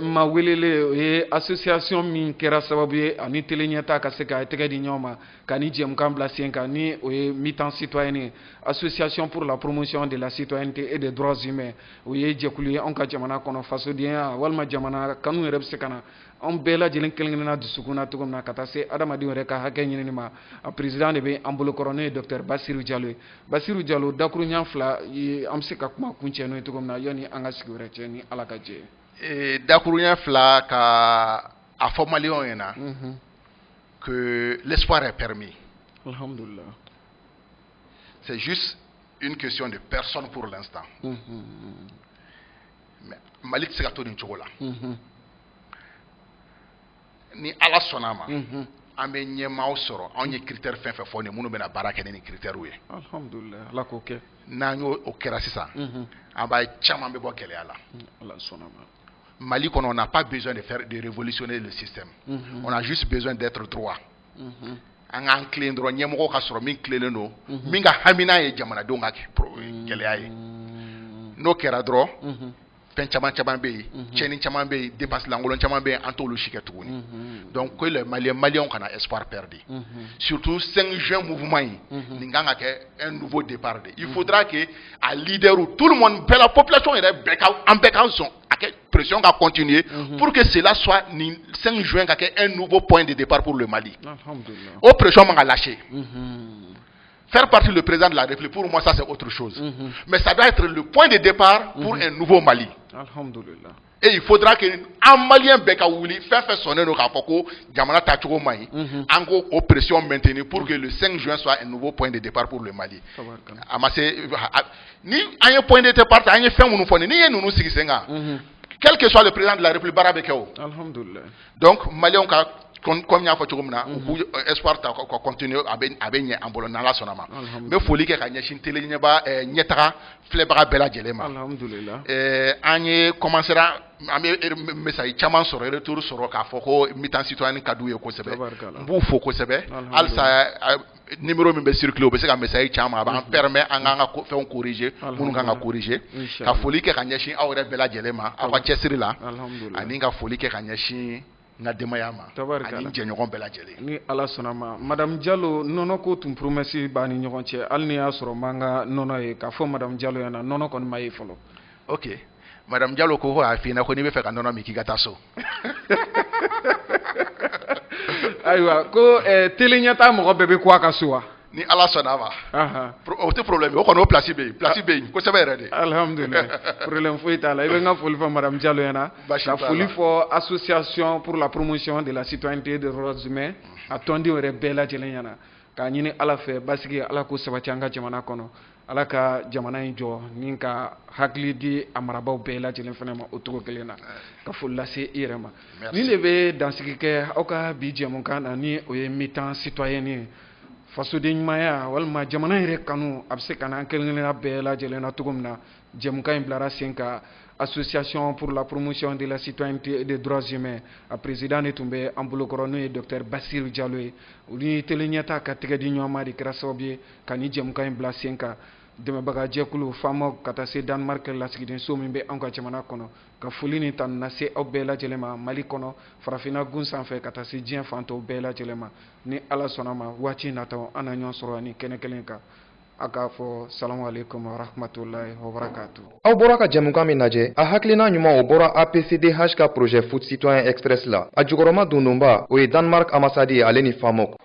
ma welele e association min kera sababu ye ani telenyata ka se ka tege di nyoma kani jem kambla sienka ni o mitan citoyen association pour la promotion de la citoyenneté et des droits humains o ye jekuli on ka jamana kono faso dia walma jamana kanu reb se kana on bela jelen kelengena dusukuna tugumna kata se adamadi wore ka hakke nyini ma président de be ambolo coroner Dr Bassirou Diallo dakuru nyafla am se ka kuma kunche no tugumna yoni anga sigure cheni alaka je dakuru nyafla ka a formalion yana que l'espoir est permis. Alhamdulillah. C'est juste une question de personne pour l'instant. Mais Malik Segato ni chokola. Ni ala sonama ambe nyema osoro onye critère fin fait fone munu bena baraka ni critère ouye alhamdulillah la ko ke nanyo okera sisa amba chama be bokele ala ala sonama Mali on n'a pas besoin de révolutionner le système on a juste besoin d'être droit anga clean droit nyemo ka soro min clean no minga hamina ye jamana donga kele ay no kera droit pen chaman be cheni chaman be dépasse l'angolon chaman be antolo chiketuni donc que les maliens kana espoir perdu surtout 5 juin mouvement ninganga ke un nouveau départ il faudra que à leader où tout le monde la population est en son pression va continuer pour que cela soit 5 juin un nouveau point de départ pour le Mali. Au pression m'a lâché. Faire partie le président de la République, pour moi, ça c'est autre chose. Mais ça doit être le point de départ pour un nouveau Mali. Et il faudra qu'un Malien Bekaouli fait sonner nos rapports, Djamana Tachoko Maï, en gros, aux pressions maintenues pour que le 5 juin soit un nouveau point de départ pour le Mali. Ni un point de départ, ni fait mon fond, ni nous sigisenga. Quel que soit le président de la République, Barabekao. Donc, Malien comme nya foto mna ku espoir ta ko continue abenye ambolo na la sonama me foli ke kanya shintele nyeba nyetara flebra bela jelema alhamdulillah anye commencera ame message chaman soro retour soro ka foko mitan citoyen kadouye ko sebe bu foko sebe alsa numéro mi be circuler be se ka message chama ba permet anga ko fait on corriger munu nga corriger ka foli ke kanya shin awre bela jelema akwa chesiri la ani nga foli ke kanya shin na demayama ani jenyogon bela jele ni ala sonama madame Diallo nono ko tum promesse bani nyogon che alni asro manga nono e ka fo madame Diallo yana nono kon mayi folo. OK madame Diallo ko ho afina ko ni be fe ka nono mi kigata so aywa ko telenyata mo bebe kwa kasuwa ni ala sonama autre problème o kono place be ko sebe de alhamdulillah problème fo itala ibe nga foli fo madame Diallo yana ka foli fo association pour la promotion de la citoyenneté des droits humains atondi ore bela jelena ka nyini ala fe basigi ala ko sabatianga jamana kono ala ka jamana injo ninka hakli di amarabaw bela jelen fana ma otogo kelena ka foli lase irema ni lebe dansigi ke oka bi jemon kana ni o ye militant citoyen fasoden ɲumanya walima jamana yɛrɛ kanu a bɛ se ka na an kelen-kelenna bɛɛ lajɛlen na cogo min na jɛmukan in bilara sen ka association pour la promotion de la citoyenneté et des droits humains a président de tun bɛ an bolokɔrɔ n'o ye docteur Basiru Jalo ye olu ni tele ɲɛta ka tɛgɛ di ɲɔgɔn ma de kɛra sababu ye ka ni jɛmukan in bila sen kan dɛmɛbaga jɛkulu faamaw ka taa se Danemark lasigiden so min bɛ an ka jamana kɔnɔ ka foli ni tanu lase aw bɛɛ lajɛlen ma Mali kɔnɔ farafinna gun sanfɛ ka taa se diɲɛ fan tɔw bɛɛ lajɛlen ma ni ala sɔnna ma waati nataw an na ɲɔgɔn sɔrɔ ni kɛnɛ kelen kan a k'a fɔ salamu alaikum wa rahmatulahi wa barakatuh. Aw bɔra ka jɛmukan min lajɛ a hakilina ɲuman o bɔra APCDH ka projet foot citoyen express la a jukɔrɔma dondonba o ye Danemark ambassade ye ale ni FAMOK.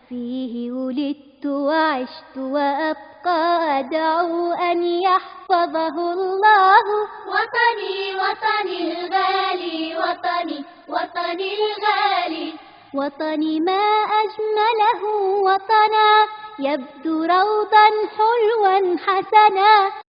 وعشت وأبقى أدعو أن يحفظه الله وطني وطني الغالي وطني وطني الغالي وطني ما أجمله وطنا يبدو روضا حلوا حسنا